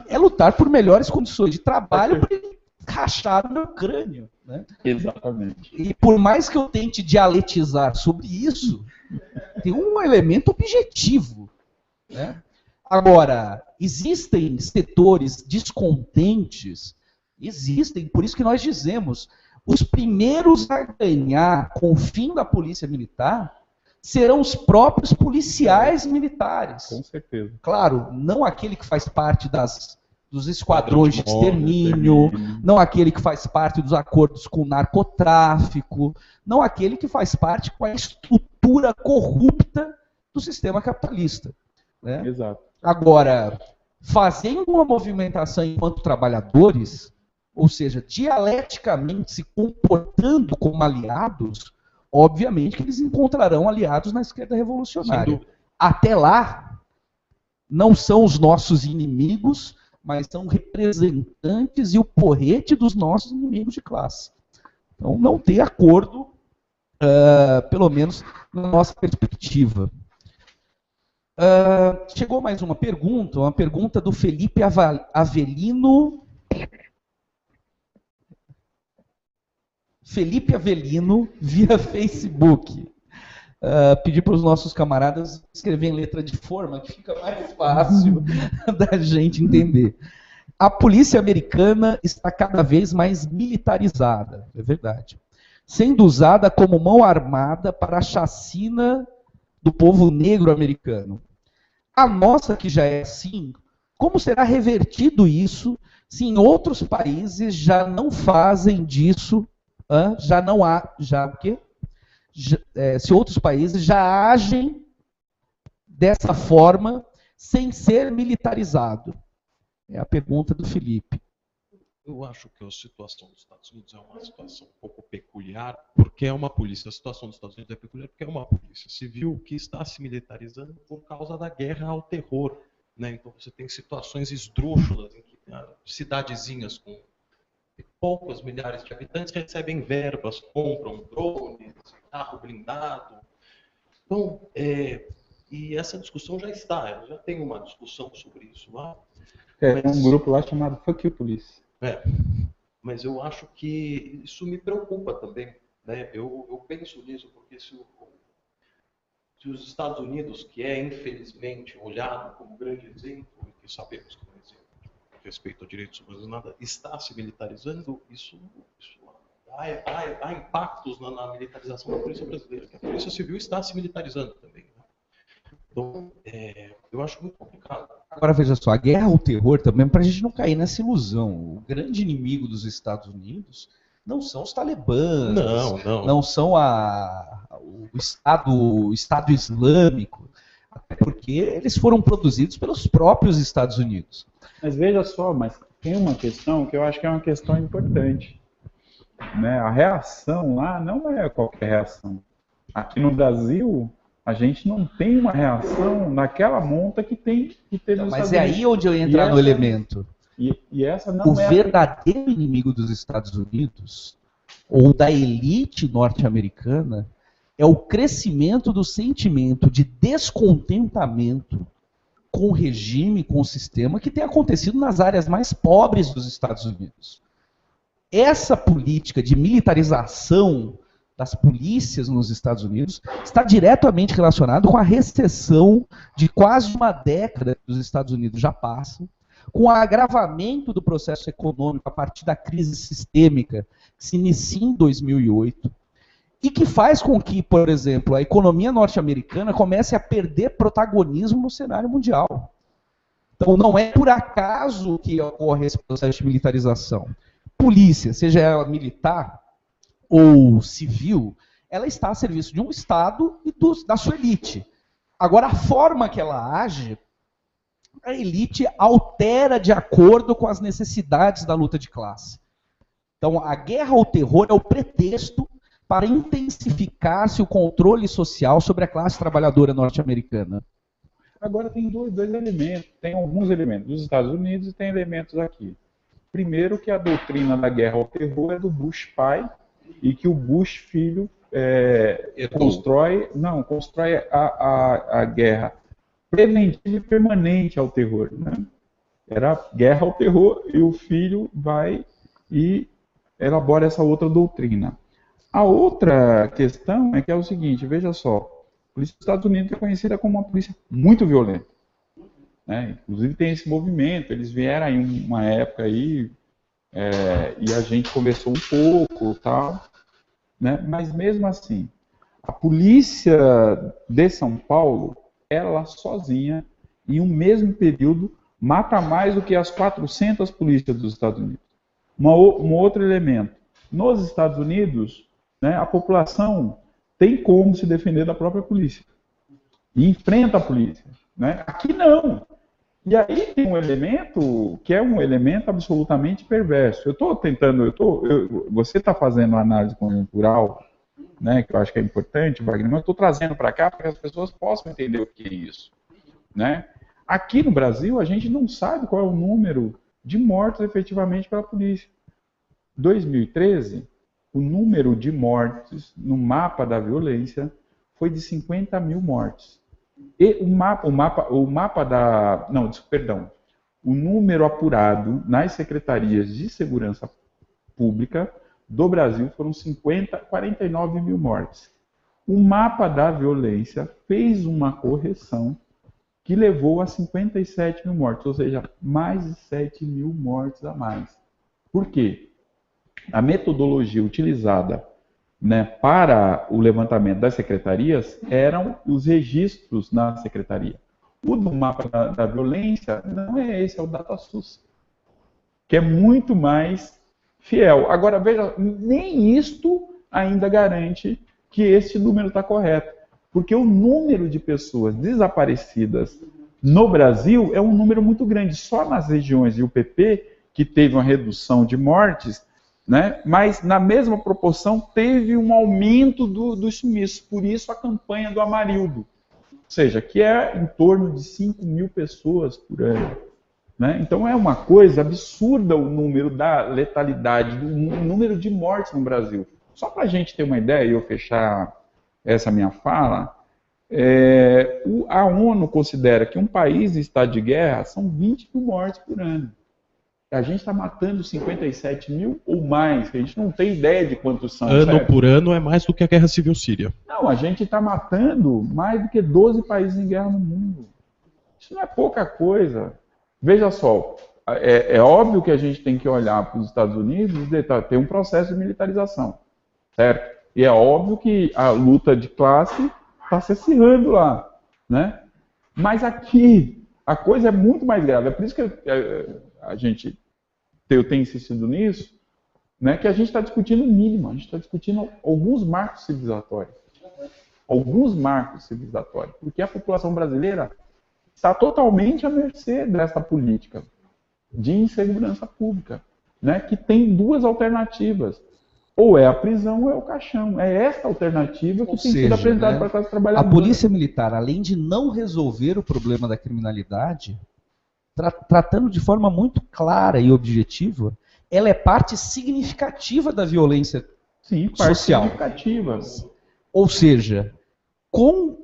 é lutar por melhores condições de trabalho para ele rachar no meu crânio. Né? Exatamente. E por mais que eu tente dialetizar sobre isso, tem um elemento objetivo. Né? Agora, existem setores descontentes, existem, por isso que nós dizemos, os primeiros a ganhar com o fim da polícia militar serão os próprios policiais militares. Com certeza. Claro, não aquele que faz parte dos esquadrões de extermínio, não aquele que faz parte dos acordos com o narcotráfico, não aquele que faz parte com a estrutura corrupta do sistema capitalista. Né? Exato. Agora, fazendo uma movimentação enquanto trabalhadores, ou seja, dialeticamente se comportando como aliados, obviamente que eles encontrarão aliados na esquerda revolucionária. Até lá, não são os nossos inimigos, mas são representantes e o porrete dos nossos inimigos de classe. Então, não tem acordo, pelo menos na nossa perspectiva. Chegou mais uma pergunta do Felipe Avelino. Felipe Avelino, via Facebook. Pedir para os nossos camaradas escrever em letra de forma que fica mais fácil da gente entender. A polícia americana está cada vez mais militarizada, é verdade, sendo usada como mão armada para a chacina do povo negro americano. A nossa, que já é assim, como será revertido isso se em outros países já não fazem disso, já não há, o quê? Se outros países já agem dessa forma sem ser militarizado? É a pergunta do Felipe. Eu acho que a situação dos Estados Unidos é uma situação um pouco peculiar, porque é uma polícia. A situação dos Estados Unidos é peculiar porque é uma polícia civil que está se militarizando por causa da guerra ao terror. Né? Então você tem situações esdrúxulas em que cidadezinhas com poucos milhares de habitantes recebem verbas, compram drones, carro blindado. Então, e essa discussão já tem uma discussão sobre isso lá. Tem um grupo lá chamado Fuck You Police. Mas eu acho que isso me preocupa também. Né? Eu penso nisso porque se os Estados Unidos, que é infelizmente olhado como grande exemplo, e que sabemos que é um exemplo de respeito a direitos humanos, nada, está se militarizando, isso há impactos na militarização da polícia brasileira, que a polícia civil está se militarizando também. Né? Então, eu acho muito complicado. Agora, veja só, a guerra ao terror também, para a gente não cair nessa ilusão. O grande inimigo dos Estados Unidos não são os talibãs, não são o Estado Islâmico, até porque eles foram produzidos pelos próprios Estados Unidos. Mas veja só, tem uma questão que eu acho que é uma questão importante. Né? A reação lá não é qualquer reação. Aqui no Brasil, a gente não tem uma reação naquela monta que tem que ter nos Mas Estados é Unidos. aí onde eu ia entrar no elemento. E essa não o verdadeiro inimigo dos Estados Unidos ou da elite norte-americana é o crescimento do sentimento de descontentamento com o regime, com o sistema, que tem acontecido nas áreas mais pobres dos Estados Unidos. Essa política de militarização das polícias nos Estados Unidos está diretamente relacionado com a recessão de quase uma década que os Estados Unidos já passam, com o agravamento do processo econômico a partir da crise sistêmica que se inicia em 2008, e que faz com que, por exemplo, a economia norte-americana comece a perder protagonismo no cenário mundial. Então não é por acaso que ocorre esse processo de militarização. Polícia, seja ela militar ou civil, ela está a serviço de um Estado e da sua elite. Agora, a forma que ela age, a elite altera de acordo com as necessidades da luta de classe. Então, a guerra ao terror é o pretexto para intensificar-se o controle social sobre a classe trabalhadora norte-americana. Agora tem dois elementos, tem alguns elementos dos Estados Unidos e tem elementos aqui. Primeiro que a doutrina da guerra ao terror é do Bush pai e que o Bush filho constrói a guerra preventiva e permanente ao terror. Né? Era guerra ao terror e o filho vai e elabora essa outra doutrina. A outra questão é que é o seguinte, veja só, a polícia dos Estados Unidos é conhecida como uma polícia muito violenta. Né? Inclusive tem esse movimento, eles vieram em uma época aí e a gente conversou um pouco, tal, né? Mas mesmo assim, a polícia de São Paulo, ela sozinha, em um mesmo período, mata mais do que as 400 polícias dos Estados Unidos. Um outro elemento, nos Estados Unidos, né, a população tem como se defender da própria polícia e enfrenta a polícia. Né? Aqui não. E aí tem um elemento que é um elemento absolutamente perverso. Você está fazendo uma análise conjuntural, né, que eu acho que é importante, Wagner, mas eu estou trazendo para cá para que as pessoas possam entender o que é isso. Né? Aqui no Brasil, a gente não sabe qual é o número de mortos efetivamente pela polícia. 2013, o número de mortes no mapa da violência foi de 50 mil mortes. E o número apurado nas secretarias de segurança pública do Brasil foram 49 mil mortes. O mapa da violência fez uma correção que levou a 57 mil mortes, ou seja, mais de 7 mil mortes a mais. Por quê? A metodologia utilizada, né, para o levantamento das secretarias eram os registros na secretaria. O do mapa da violência não é esse, é o DataSUS, que é muito mais fiel. Agora, veja, nem isto ainda garante que esse número está correto, porque o número de pessoas desaparecidas no Brasil é um número muito grande. Só nas regiões de UPP, que teve uma redução de mortes, né? Mas na mesma proporção teve um aumento dos sumiços, por isso a campanha do Amarildo, ou seja, que é em torno de 5 mil pessoas por ano. Né? Então é uma coisa absurda o número da letalidade, o número de mortes no Brasil. Só para a gente ter uma ideia, e eu fechar essa minha fala, a ONU considera que um país em estado de guerra são 20 mil mortes por ano. A gente está matando 57 mil ou mais, a gente não tem ideia de quantos são. Ano por ano é mais do que a Guerra Civil Síria. Não, a gente está matando mais do que 12 países em guerra no mundo. Isso não é pouca coisa. Veja só, é óbvio que a gente tem que olhar para os Estados Unidos e dizer, tem um processo de militarização, certo? E é óbvio que a luta de classe está se acirrando lá, né? Mas aqui, a coisa é muito mais grave. É por isso que eu tenho insistido nisso, né, que a gente está discutindo o mínimo, a gente está discutindo alguns marcos civilizatórios. Alguns marcos civilizatórios. Porque a população brasileira está totalmente à mercê dessa política de insegurança pública, né, que tem duas alternativas. Ou é a prisão ou é o caixão. É esta alternativa que tem sido apresentada para a classe trabalhadora. A polícia militar, além de não resolver o problema da criminalidade, tratando de forma muito clara e objetiva, ela é parte significativa da violência Sim, parte social. significativa. Ou seja, com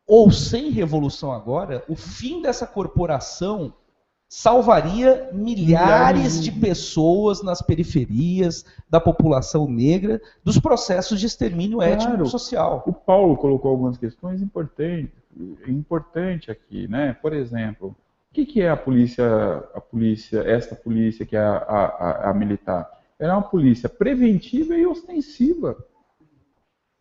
ou sem revolução agora, o fim dessa corporação salvaria milhares de pessoas nas periferias da população negra dos processos de extermínio étnico-social. O Paulo colocou algumas questões importantes aqui, né? Por exemplo, o que é esta polícia que é a militar? Ela é uma polícia preventiva e ostensiva,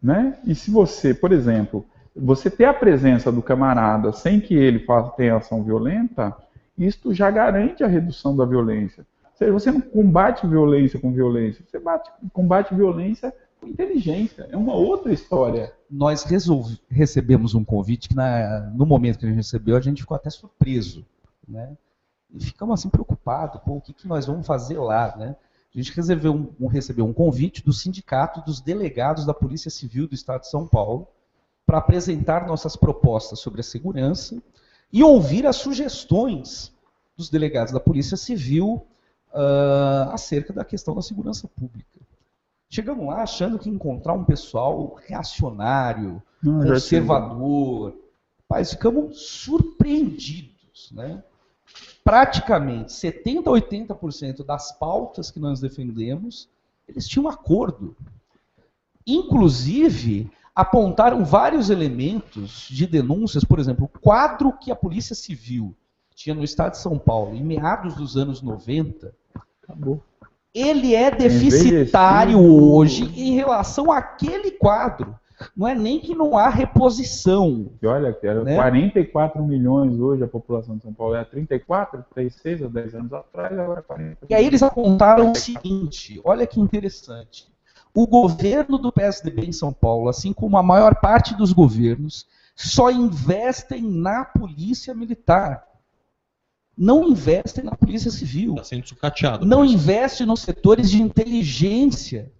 né? E se você, por exemplo, você ter a presença do camarada sem que ele tenha ação violenta, isto já garante a redução da violência. Ou seja, você não combate violência com violência, você combate violência com inteligência. É uma outra história. Nós recebemos um convite que no momento que a gente recebeu, a gente ficou até surpreso, né? E ficamos assim preocupados com o que nós vamos fazer lá, né? A gente recebeu um convite do Sindicato dos Delegados da Polícia Civil do Estado de São Paulo para apresentar nossas propostas sobre a segurança e ouvir as sugestões dos delegados da Polícia Civil acerca da questão da segurança pública. Chegamos lá achando que ia encontrar um pessoal reacionário, conservador. Mas ficamos surpreendidos, né? Praticamente 70% a 80% das pautas que nós defendemos, eles tinham acordo. Inclusive, apontaram vários elementos de denúncias, por exemplo, o quadro que a Polícia Civil tinha no Estado de São Paulo em meados dos anos 90, acabou. Ele é deficitário hoje em relação àquele quadro. Não é nem que não há reposição. E olha, era 44 milhões hoje a população de São Paulo. Era 34, 36 ou 10 anos atrás, agora 40. E aí eles apontaram o seguinte, olha que interessante. O governo do PSDB em São Paulo, assim como a maior parte dos governos, só investem na polícia militar. Não investem na polícia civil. Está sendo sucateado. Não investe nos setores de inteligência.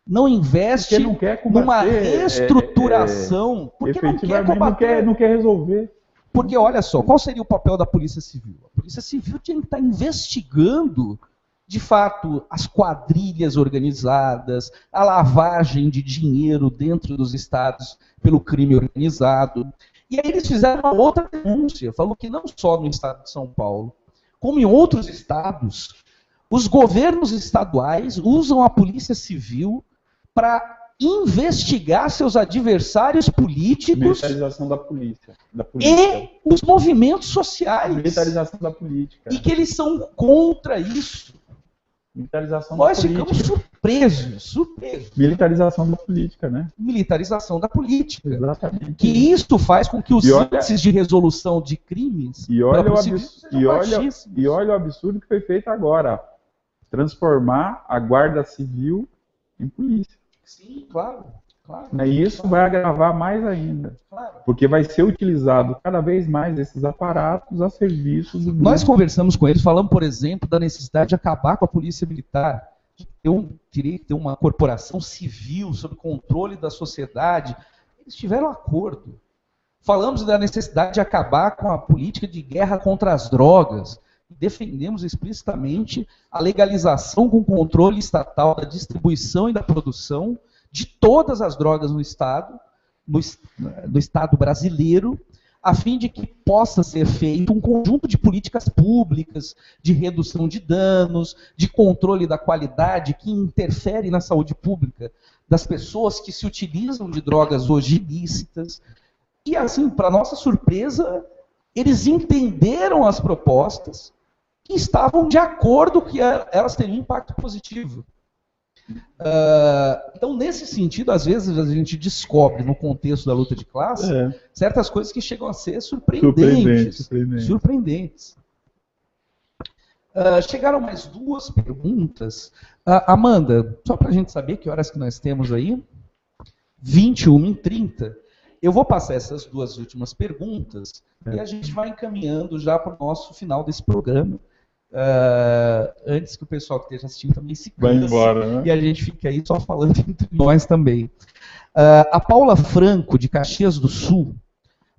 Não investe numa reestruturação. Porque não quer combater. Não quer resolver. Porque, olha só, qual seria o papel da Polícia Civil? A Polícia Civil tinha que estar investigando, de fato, as quadrilhas organizadas, a lavagem de dinheiro dentro dos estados pelo crime organizado. E aí eles fizeram uma outra denúncia, falou que não só no estado de São Paulo, como em outros estados, os governos estaduais usam a Polícia Civil para investigar seus adversários políticos. Militarização da polícia. E os movimentos sociais. Militarização da política. E que eles são contra isso. Militarização da política. Nós ficamos surpresos. Militarização da política, né? Militarização da política. Exatamente. Que isso faz com que os índices de resolução de crimes e olha o absurdo que foi feito agora. Transformar a Guarda Civil em polícia. Sim, claro. E isso vai agravar mais ainda. Claro. Porque vai ser utilizado cada vez mais esses aparatos a serviço do... Nós conversamos com eles, falamos, por exemplo, da necessidade de acabar com a polícia militar. Teria que ter uma corporação civil sob controle da sociedade. Eles tiveram acordo. Falamos da necessidade de acabar com a política de guerra contra as drogas. Defendemos explicitamente a legalização com controle estatal da distribuição e da produção de todas as drogas no Estado brasileiro, a fim de que possa ser feito um conjunto de políticas públicas, de redução de danos, de controle da qualidade, que interfere na saúde pública das pessoas que se utilizam de drogas hoje ilícitas. E assim, para nossa surpresa, eles entenderam as propostas e estavam de acordo que elas teriam impacto positivo. Então, nesse sentido, às vezes a gente descobre, no contexto da luta de classe, certas coisas que chegam a ser surpreendentes. Chegaram mais duas perguntas. Amanda, só para a gente saber que horas que nós temos aí, 21h30. Eu vou passar essas duas últimas perguntas e a gente vai encaminhando já para o nosso final desse programa. Antes que o pessoal que esteja assistindo também se canse. Vai embora, né? E a gente fique aí só falando entre nós também. A Paula Franco, de Caxias do Sul,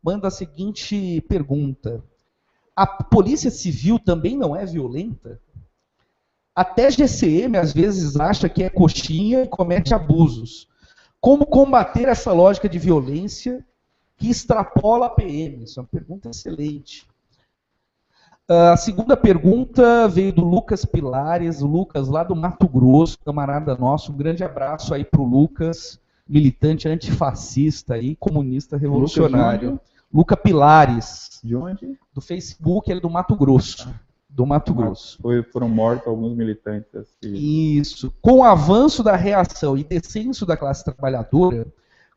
manda a seguinte pergunta. A Polícia Civil também não é violenta? Até GCM, às vezes, acha que é coxinha e comete abusos. Como combater essa lógica de violência que extrapola a PM? Isso é uma pergunta excelente. A segunda pergunta veio do Lucas Pilares, o Lucas lá do Mato Grosso, camarada nosso. Um grande abraço aí para o Lucas, militante antifascista e comunista revolucionário. Lucas Pilares. De onde? Do Facebook, ele é do Mato Grosso. Do Mato Grosso. Foram mortos alguns militantes. Assim. Isso. Com o avanço da reação e descenso da classe trabalhadora,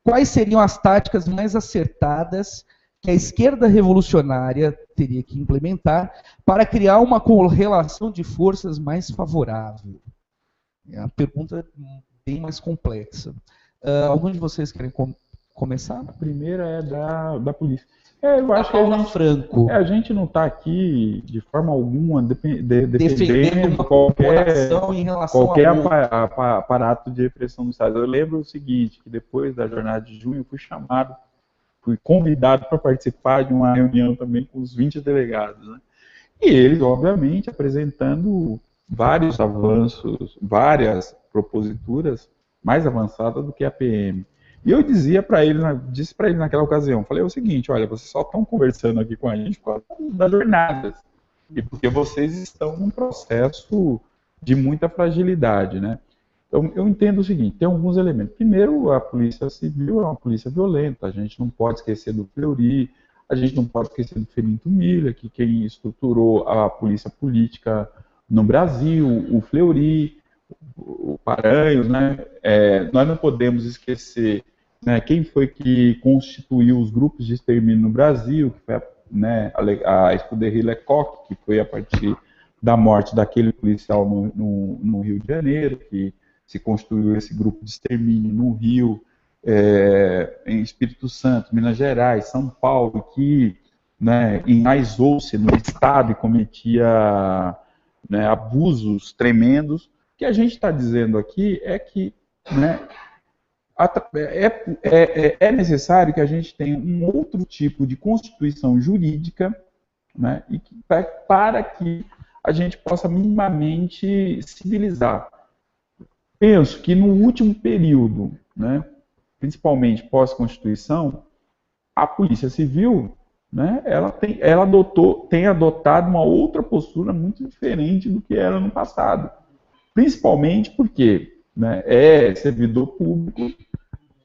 quais seriam as táticas mais acertadas que a esquerda revolucionária teria que implementar para criar uma correlação de forças mais favorável? É uma pergunta bem mais complexa. Algum de vocês querem começar? A primeira é da polícia. Eu acho que a gente não está aqui, de forma alguma, defendendo qualquer aparato de repressão do Estado. Eu lembro o seguinte, que depois da jornada de junho eu fui convidado para participar de uma reunião também com os 20 delegados. Né? E eles, obviamente, apresentando vários avanços, várias proposituras mais avançadas do que a PM. E eu disse para eles naquela ocasião, falei o seguinte, olha, vocês só estão conversando aqui com a gente por causa das jornadas, e porque vocês estão num processo de muita fragilidade, né? Então, eu entendo o seguinte, tem alguns elementos. Primeiro, a polícia civil é uma polícia violenta, a gente não pode esquecer do Fleury, a gente não pode esquecer do Felinto Milha, que quem estruturou a polícia política no Brasil, o Fleury, o Paranhos, né? Nós não podemos esquecer, né, quem foi que constituiu os grupos de extermínio no Brasil, que foi a Escuderie Lecoq, que foi a partir da morte daquele policial no Rio de Janeiro, que se constituiu esse grupo de extermínio no Rio, em Espírito Santo, Minas Gerais, São Paulo, que, né, enraizou-se no Estado e cometia, né, abusos tremendos. O que a gente está dizendo aqui é que, né, é necessário que a gente tenha um outro tipo de constituição jurídica, né, e para que a gente possa minimamente civilizar. Penso que no último período, né, principalmente pós-Constituição, a Polícia Civil, né, ela tem adotado uma outra postura muito diferente do que era no passado. Principalmente porque, né, é servidor público,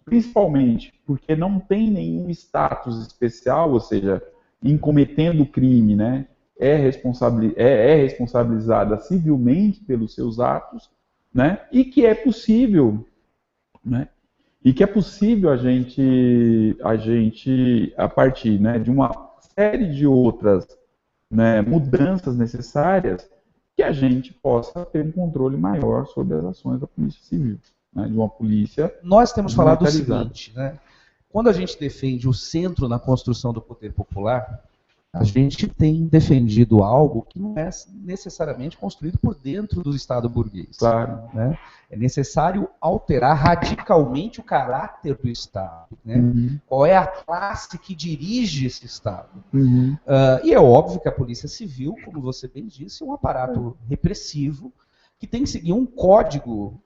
principalmente porque não tem nenhum status especial, ou seja, em cometendo crime, né, é responsabilizada civilmente pelos seus atos, né, e que é possível, né, a gente a partir, né, de uma série de outras, né, mudanças necessárias, que a gente possa ter um controle maior sobre as ações da Polícia Civil, né, de uma polícia. Nós temos falado o seguinte, né? Quando a gente defende o centro na construção do poder popular, a gente tem defendido algo que não é necessariamente construído por dentro do Estado burguês. Claro. Né? É necessário alterar radicalmente o caráter do Estado. Né? Uhum. Qual é a classe que dirige esse Estado? Uhum. E é óbvio que a Polícia Civil, como você bem disse, é um aparato repressivo que tem que seguir um código,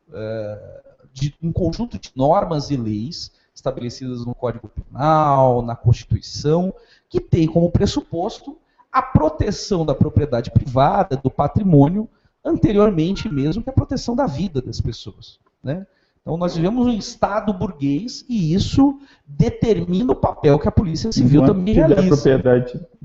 um conjunto de normas e leis estabelecidas no Código Penal, na Constituição, que tem como pressuposto a proteção da propriedade privada, do patrimônio, anteriormente mesmo que a proteção da vida das pessoas. Né? Então nós vivemos um Estado burguês e isso determina o papel que a Polícia Civil também realiza.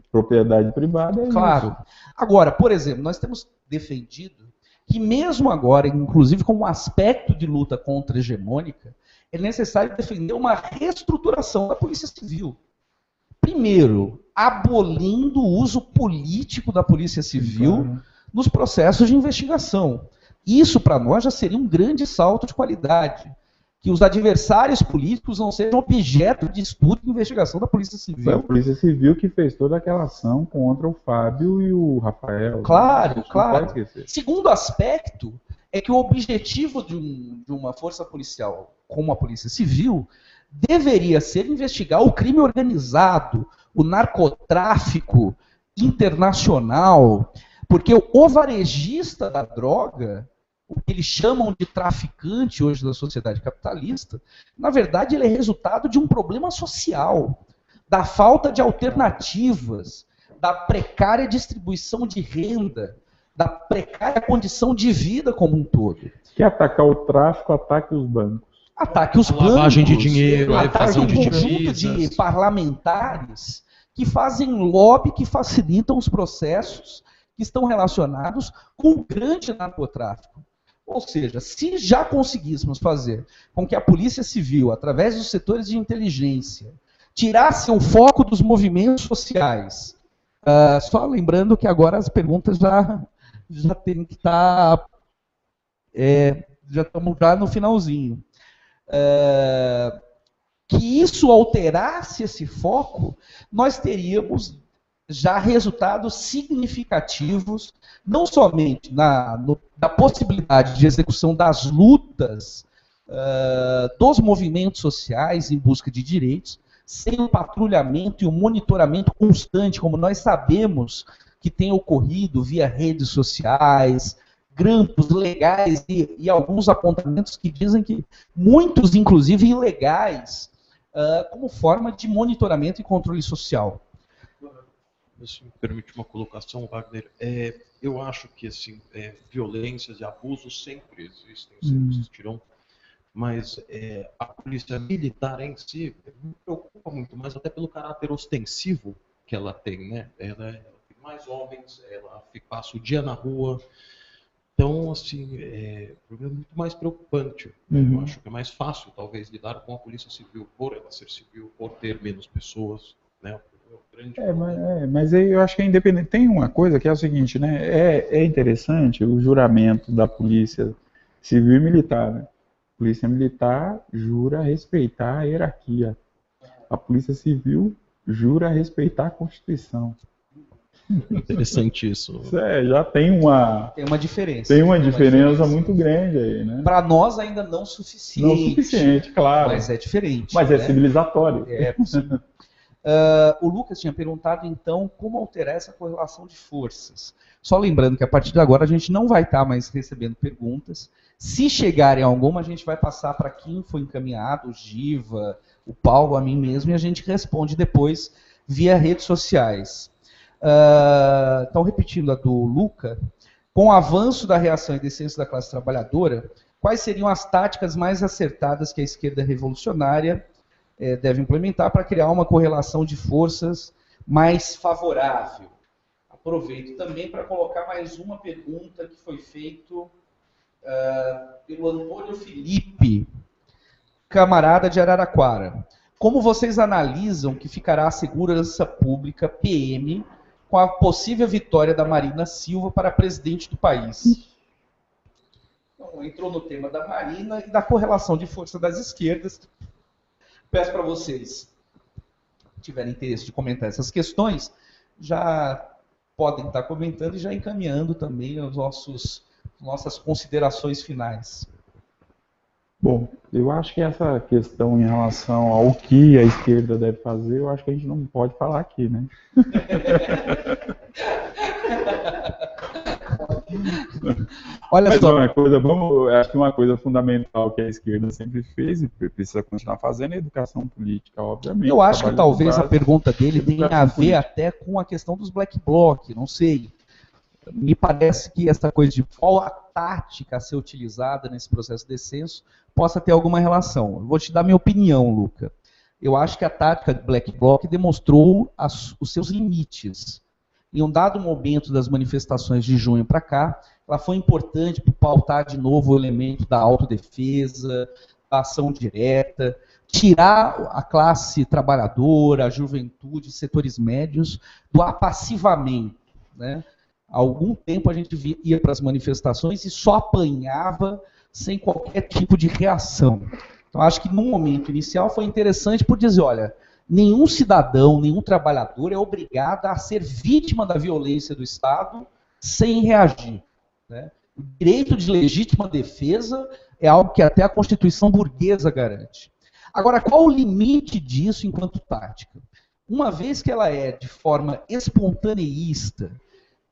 Propriedade privada é claro. Isso. Agora, por exemplo, nós temos defendido que mesmo agora, inclusive como aspecto de luta contra-hegemônica, é necessário defender uma reestruturação da Polícia Civil. Primeiro, abolindo o uso político da Polícia Civil nos processos de investigação. Isso, para nós, já seria um grande salto de qualidade. Que os adversários políticos não sejam objeto de estudo e investigação da Polícia Civil. Foi a Polícia Civil que fez toda aquela ação contra o Fábio e o Rafael. Claro, claro. Segundo aspecto é que o objetivo de uma força policial como a Polícia Civil deveria ser investigar o crime organizado, o narcotráfico internacional, Porque o varejista da droga, o que eles chamam de traficante hoje da sociedade capitalista, na verdade ele é resultado de um problema social, da falta de alternativas, da precária distribuição de renda, da precária condição de vida como um todo. Quer atacar o tráfico, ataque os bancos. Ataque os bancos, lavagem de dinheiro, a ataque evasão um de conjunto de parlamentares que fazem lobby, que facilitam os processos que estão relacionados com o grande narcotráfico. Ou seja, se já conseguíssemos fazer com que a Polícia Civil, através dos setores de inteligência, tirasse o foco dos movimentos sociais, só lembrando que agora as perguntas já tem que estar... já estamos já no finalzinho. Que isso alterasse esse foco, nós teríamos já resultados significativos, não somente na possibilidade de execução das lutas dos movimentos sociais em busca de direitos, sem o patrulhamento e o monitoramento constante, como nós sabemos que tem ocorrido via redes sociais, grampos legais e alguns apontamentos que dizem que muitos, inclusive, ilegais, como forma de monitoramento e controle social. Se me permite uma colocação, Wagner, eu acho que assim, violências e abusos sempre existem, sempre existirão, mas a polícia militar em si me preocupa muito mais, até pelo caráter ostensivo que ela tem, né? Ela tem mais homens, ela passa o dia na rua. Então, assim, o problema é muito mais preocupante. Eu acho que é mais fácil, talvez, lidar com a polícia civil, por ela ser civil, por ter menos pessoas, né? Mas aí eu acho que é independente. Tem uma coisa que é o seguinte, né? É interessante o juramento da polícia civil e militar, né? A polícia militar jura respeitar a hierarquia. A polícia civil jura respeitar a Constituição. Interessante isso. Já tem uma diferença. Tem uma diferença muito grande aí, né? Para nós ainda não suficiente. Não suficiente, claro. Mas é diferente. Mas é civilizatório. É possível. O Lucas tinha perguntado, então, como alterar essa correlação de forças. Só lembrando que a partir de agora a gente não vai estar mais recebendo perguntas. Se chegarem alguma, a gente vai passar para quem foi encaminhado, o Giva, o Paulo, a mim mesmo, e a gente responde depois via redes sociais. Então, repetindo a do Luca, com o avanço da reação e descenso da classe trabalhadora, quais seriam as táticas mais acertadas que a esquerda revolucionária deve implementar para criar uma correlação de forças mais favorável? Aproveito também para colocar mais uma pergunta que foi feita pelo Antônio Felipe, camarada de Araraquara. Como vocês analisam que ficará a segurança pública PM com a possível vitória da Marina Silva para presidente do país? Então, entrou no tema da Marina e da correlação de força das esquerdas. Peço para vocês, se tiverem interesse de comentar essas questões, já podem estar comentando e já encaminhando também as nossas considerações finais. Bom, eu acho que essa questão em relação ao que a esquerda deve fazer, eu acho que a gente não pode falar aqui, né? Olha Mas só. acho que uma coisa fundamental que a esquerda sempre fez e precisa continuar fazendo é a educação política, obviamente. Eu acho que talvez a pergunta dele tenha a ver até com a questão dos black bloc, não sei. Me parece que essa coisa de qual a tática a ser utilizada nesse processo de descenso possa ter alguma relação. Eu vou te dar minha opinião, Luca. Eu acho que a tática de Black Bloc demonstrou os seus limites. Em um dado momento das manifestações de junho para cá, ela foi importante para pautar de novo o elemento da autodefesa, da ação direta, tirar a classe trabalhadora, a juventude, setores médios do apassivamento, né? Há algum tempo a gente ia para as manifestações e só apanhava sem qualquer tipo de reação. Então acho que no momento inicial foi interessante por dizer, olha, nenhum cidadão, nenhum trabalhador é obrigado a ser vítima da violência do Estado sem reagir, né? O direito de legítima defesa é algo que até a Constituição burguesa garante. Agora, qual o limite disso enquanto tática? Uma vez que ela é de forma espontaneísta,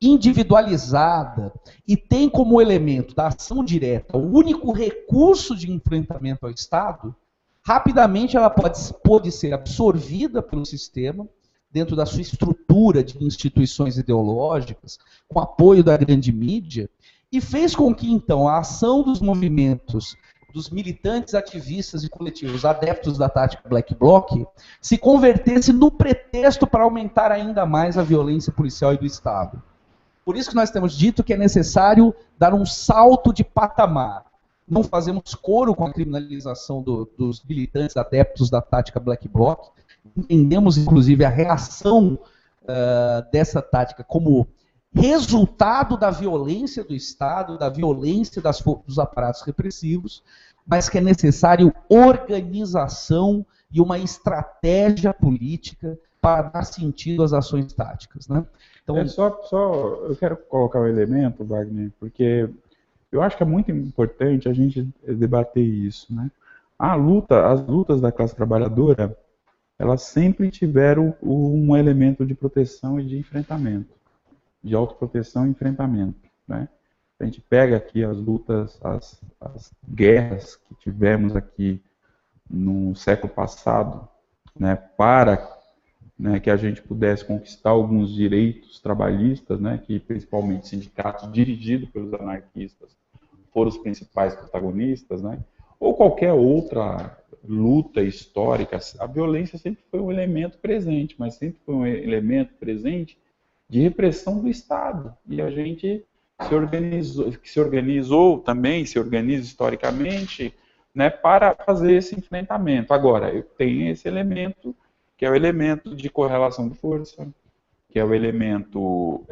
individualizada e tem como elemento da ação direta o único recurso de enfrentamento ao Estado, rapidamente ela pode ser absorvida pelo sistema, dentro da sua estrutura de instituições ideológicas, com apoio da grande mídia, e fez com que, então, a ação dos movimentos, dos militantes, ativistas e coletivos adeptos da tática Black Bloc, se convertesse no pretexto para aumentar ainda mais a violência policial e do Estado. Por isso que nós temos dito que é necessário dar um salto de patamar. Não fazemos coro com a criminalização dos militantes adeptos da tática Black Bloc. Entendemos, inclusive, a reação dessa tática como resultado da violência do Estado, da violência dos aparatos repressivos, mas que é necessário organização e uma estratégia política para dar sentido às ações táticas, né? Então, eu quero colocar um elemento, Wagner, porque eu acho que é muito importante a gente debater isso, né? As lutas da classe trabalhadora, elas sempre tiveram um elemento de proteção e de enfrentamento, de autoproteção e enfrentamento, né? A gente pega aqui as lutas, as guerras que tivemos aqui no século passado, né, para, né, que a gente pudesse conquistar alguns direitos trabalhistas, né, que principalmente sindicatos dirigidos pelos anarquistas foram os principais protagonistas, né, ou qualquer outra luta histórica. A violência sempre foi um elemento presente, mas sempre foi um elemento presente de repressão do Estado. E a gente se organiza historicamente, né, para fazer esse enfrentamento. Agora, eu tenho esse elemento, que é o elemento de correlação de força, que é o elemento,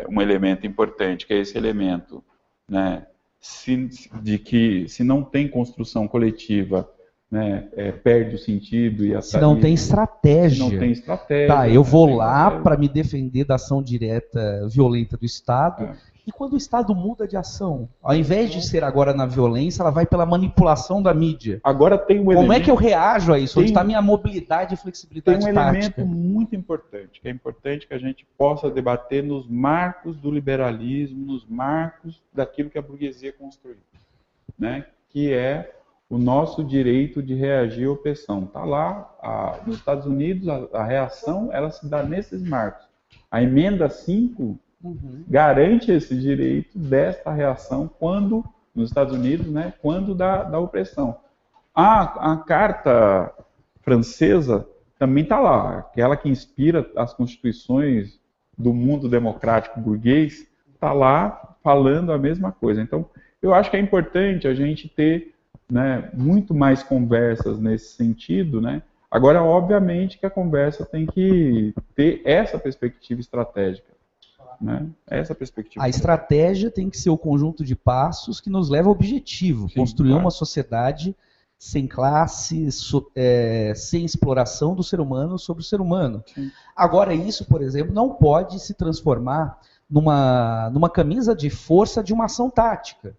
um elemento importante, que é esse elemento, né, de que se não tem construção coletiva, né, perde o sentido e a se não tem estratégia. Se não tem estratégia. Tá, eu vou lá para me defender da ação direta violenta do Estado. E quando o Estado muda de ação, ao invés de ser agora na violência, ela vai pela manipulação da mídia. Agora tem um elemento. Como é que eu reajo a isso? Onde está a minha mobilidade e flexibilidade tática? Tem um elemento muito importante, que é importante que a gente possa debater nos marcos do liberalismo, nos marcos daquilo que a burguesia construiu, né? Que é o nosso direito de reagir à opressão. Está lá, nos Estados Unidos, a reação ela se dá nesses marcos. A emenda 5 garante esse direito desta reação quando, nos Estados Unidos, né, quando da opressão. A Carta Francesa também está lá, aquela que inspira as constituições do mundo democrático burguês, está lá falando a mesma coisa. Então, eu acho que é importante a gente ter, né, muito mais conversas nesse sentido, né? Agora, obviamente que a conversa tem que ter essa perspectiva estratégica, né? Essa perspectiva. A estratégia tem que ser o conjunto de passos que nos leva ao objetivo, sim, construir uma sociedade sem classe, sem exploração do ser humano sobre o ser humano. Sim. Agora, isso, por exemplo, não pode se transformar numa camisa de força de uma ação tática.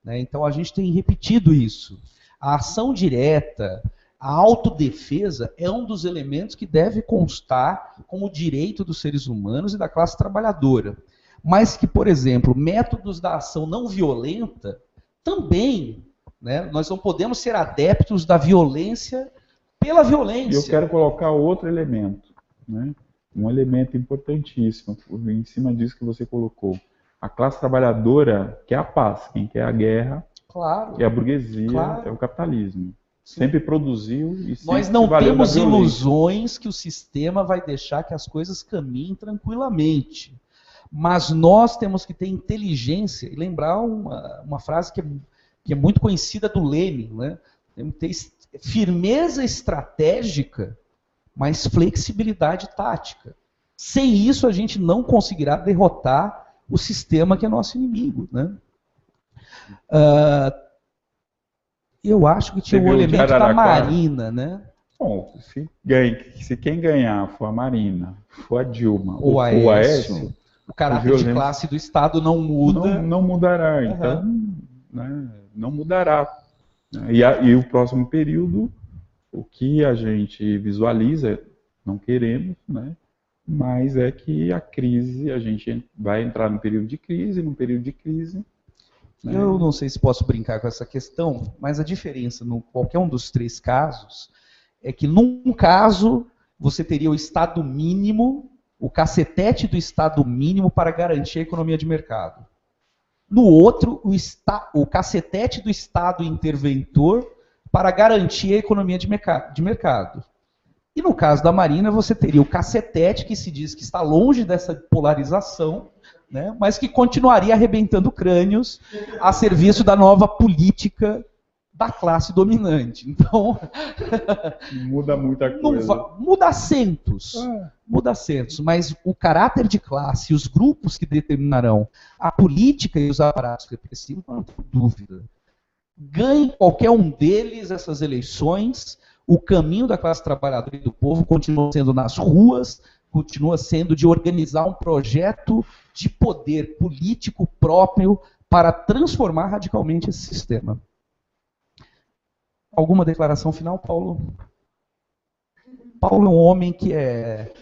Então a gente tem repetido isso. A ação direta, a autodefesa é um dos elementos que deve constar como direito dos seres humanos e da classe trabalhadora. Mas que, por exemplo, métodos da ação não violenta também, né, nós não podemos ser adeptos da violência pela violência. Eu quero colocar outro elemento, né, um elemento importantíssimo, em cima disso que você colocou. A classe trabalhadora quer a paz, quem quer a guerra, claro, e a burguesia, claro, é o capitalismo. Sim. Sempre produziu e sempre nós não temos ilusões que o sistema vai deixar que as coisas caminhem tranquilamente. Mas nós temos que ter inteligência e lembrar uma frase que é muito conhecida do Lenin, né? Temos que ter firmeza estratégica, mas flexibilidade tática. Sem isso, a gente não conseguirá derrotar o sistema que é nosso inimigo, né? Eu acho que tinha um elemento da Marina, né? Bom, se quem ganhar for a Marina, for a Dilma ou a Aécio, o caráter de classe do Estado não muda. Não mudará, então, né, não mudará. E o próximo período, o que a gente visualiza, não queremos, né, mas é que a crise, a gente vai entrar num período de crise, né? Eu não sei se posso brincar com essa questão, mas a diferença em qualquer um dos três casos é que num caso você teria o Estado mínimo, o cacetete do Estado mínimo para garantir a economia de mercado. No outro, o cacetete do Estado interventor para garantir a economia de mercado. E no caso da Marina, você teria o cacetete, que se diz que está longe dessa polarização, né, mas que continuaria arrebentando crânios a serviço da nova política da classe dominante. Então, muda muita coisa. Muda acentos, mas o caráter de classe, os grupos que determinarão a política e os aparatos repressivos, não tenho dúvida. Ganhe qualquer um deles essas eleições, o caminho da classe trabalhadora e do povo continua sendo nas ruas, continua sendo de organizar um projeto de poder político próprio para transformar radicalmente esse sistema. Alguma declaração final, Paulo? Paulo é um homem que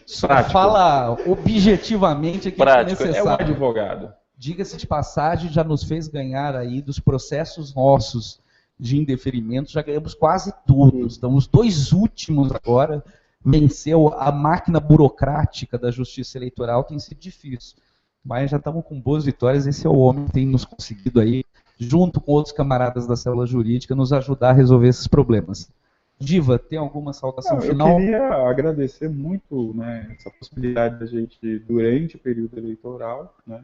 só fala objetivamente aquilo que é necessário. É um advogado. Diga-se de passagem, já nos fez ganhar aí dos processos nossos de indeferimento, já ganhamos quase todos. Então, os dois últimos agora, venceu a máquina burocrática da justiça eleitoral, tem sido difícil. Mas já estamos com boas vitórias, esse é o homem que tem nos conseguido aí, junto com outros camaradas da célula jurídica, nos ajudar a resolver esses problemas. Diva, tem alguma saudação final? Eu queria agradecer muito, né, essa possibilidade da gente, durante o período eleitoral, né,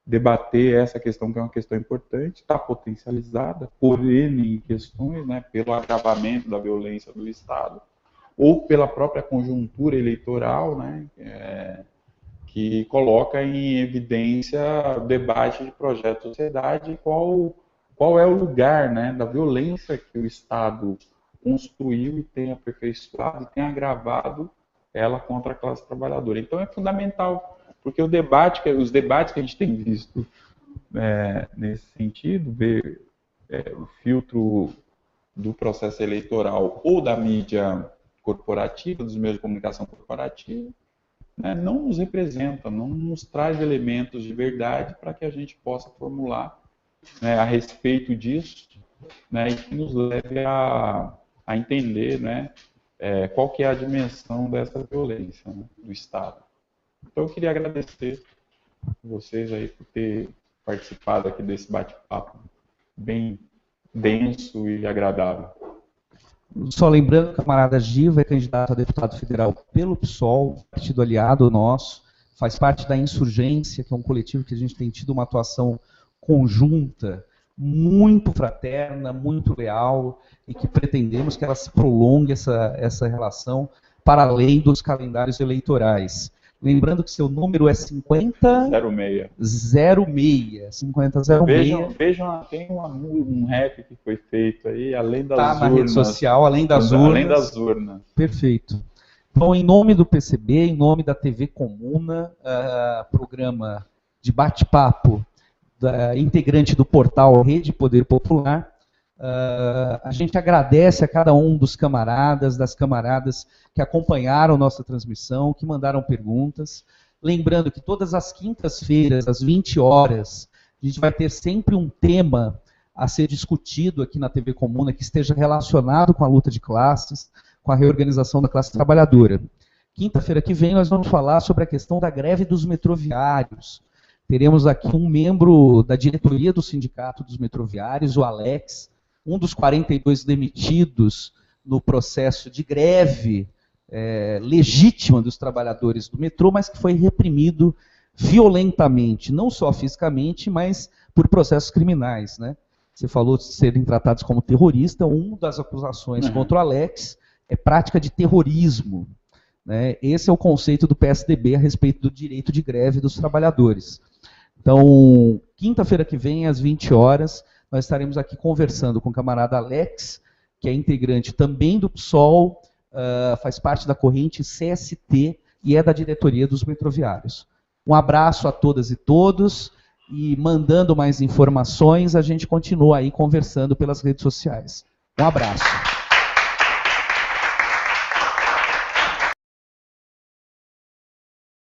debater essa questão, que é uma questão importante, está potencializada por N questões, né, pelo agravamento da violência do Estado, ou pela própria conjuntura eleitoral, né, que coloca em evidência o debate de projeto de sociedade e qual é o lugar, né, da violência que o Estado construiu e tem aperfeiçoado e tem agravado ela contra a classe trabalhadora. Então é fundamental, porque os debates que a gente tem visto nesse sentido, ver o filtro do processo eleitoral ou da mídia corporativa, dos meios de comunicação corporativa, né, não nos representa, não nos traz elementos de verdade para que a gente possa formular, né, a respeito disso, né, e que nos leve a entender, né, qual que é a dimensão dessa violência, né, do Estado. Então eu queria agradecer vocês aí por ter participado aqui desse bate-papo bem denso e agradável. Só lembrando, camarada Giva é candidato a deputado federal pelo PSOL, partido aliado nosso, faz parte da Insurgência, que é um coletivo que a gente tem tido uma atuação conjunta, muito fraterna, muito leal, e que pretendemos que ela se prolongue, essa relação, para além dos calendários eleitorais. Lembrando que seu número é 5006. 5006. Vejam, tem um rap que foi feito aí, além das urnas. Tá na rede social, além das urnas. Além das urnas. Perfeito. Então, em nome do PCB, em nome da TV Comuna, programa de bate-papo integrante do portal Rede Poder Popular, a gente agradece a cada um dos camaradas, das camaradas que acompanharam nossa transmissão, que mandaram perguntas. Lembrando que todas as quintas-feiras, às 20 horas, a gente vai ter sempre um tema a ser discutido aqui na TV Comuna que esteja relacionado com a luta de classes, com a reorganização da classe trabalhadora. Quinta-feira que vem nós vamos falar sobre a questão da greve dos metroviários. Teremos aqui um membro da diretoria do Sindicato dos Metroviários, o Alex, um dos 42 demitidos no processo de greve legítima dos trabalhadores do metrô, mas que foi reprimido violentamente, não só fisicamente, mas por processos criminais, né? Você falou de serem tratados como terrorista, uma das acusações contra o Alex é prática de terrorismo, né? Esse é o conceito do PSDB a respeito do direito de greve dos trabalhadores. Então, quinta-feira que vem, às 20 horas, nós estaremos aqui conversando com o camarada Alex, que é integrante também do PSOL, faz parte da corrente CST e é da diretoria dos metroviários. Um abraço a todas e todos, e mandando mais informações, a gente continua aí conversando pelas redes sociais. Um abraço.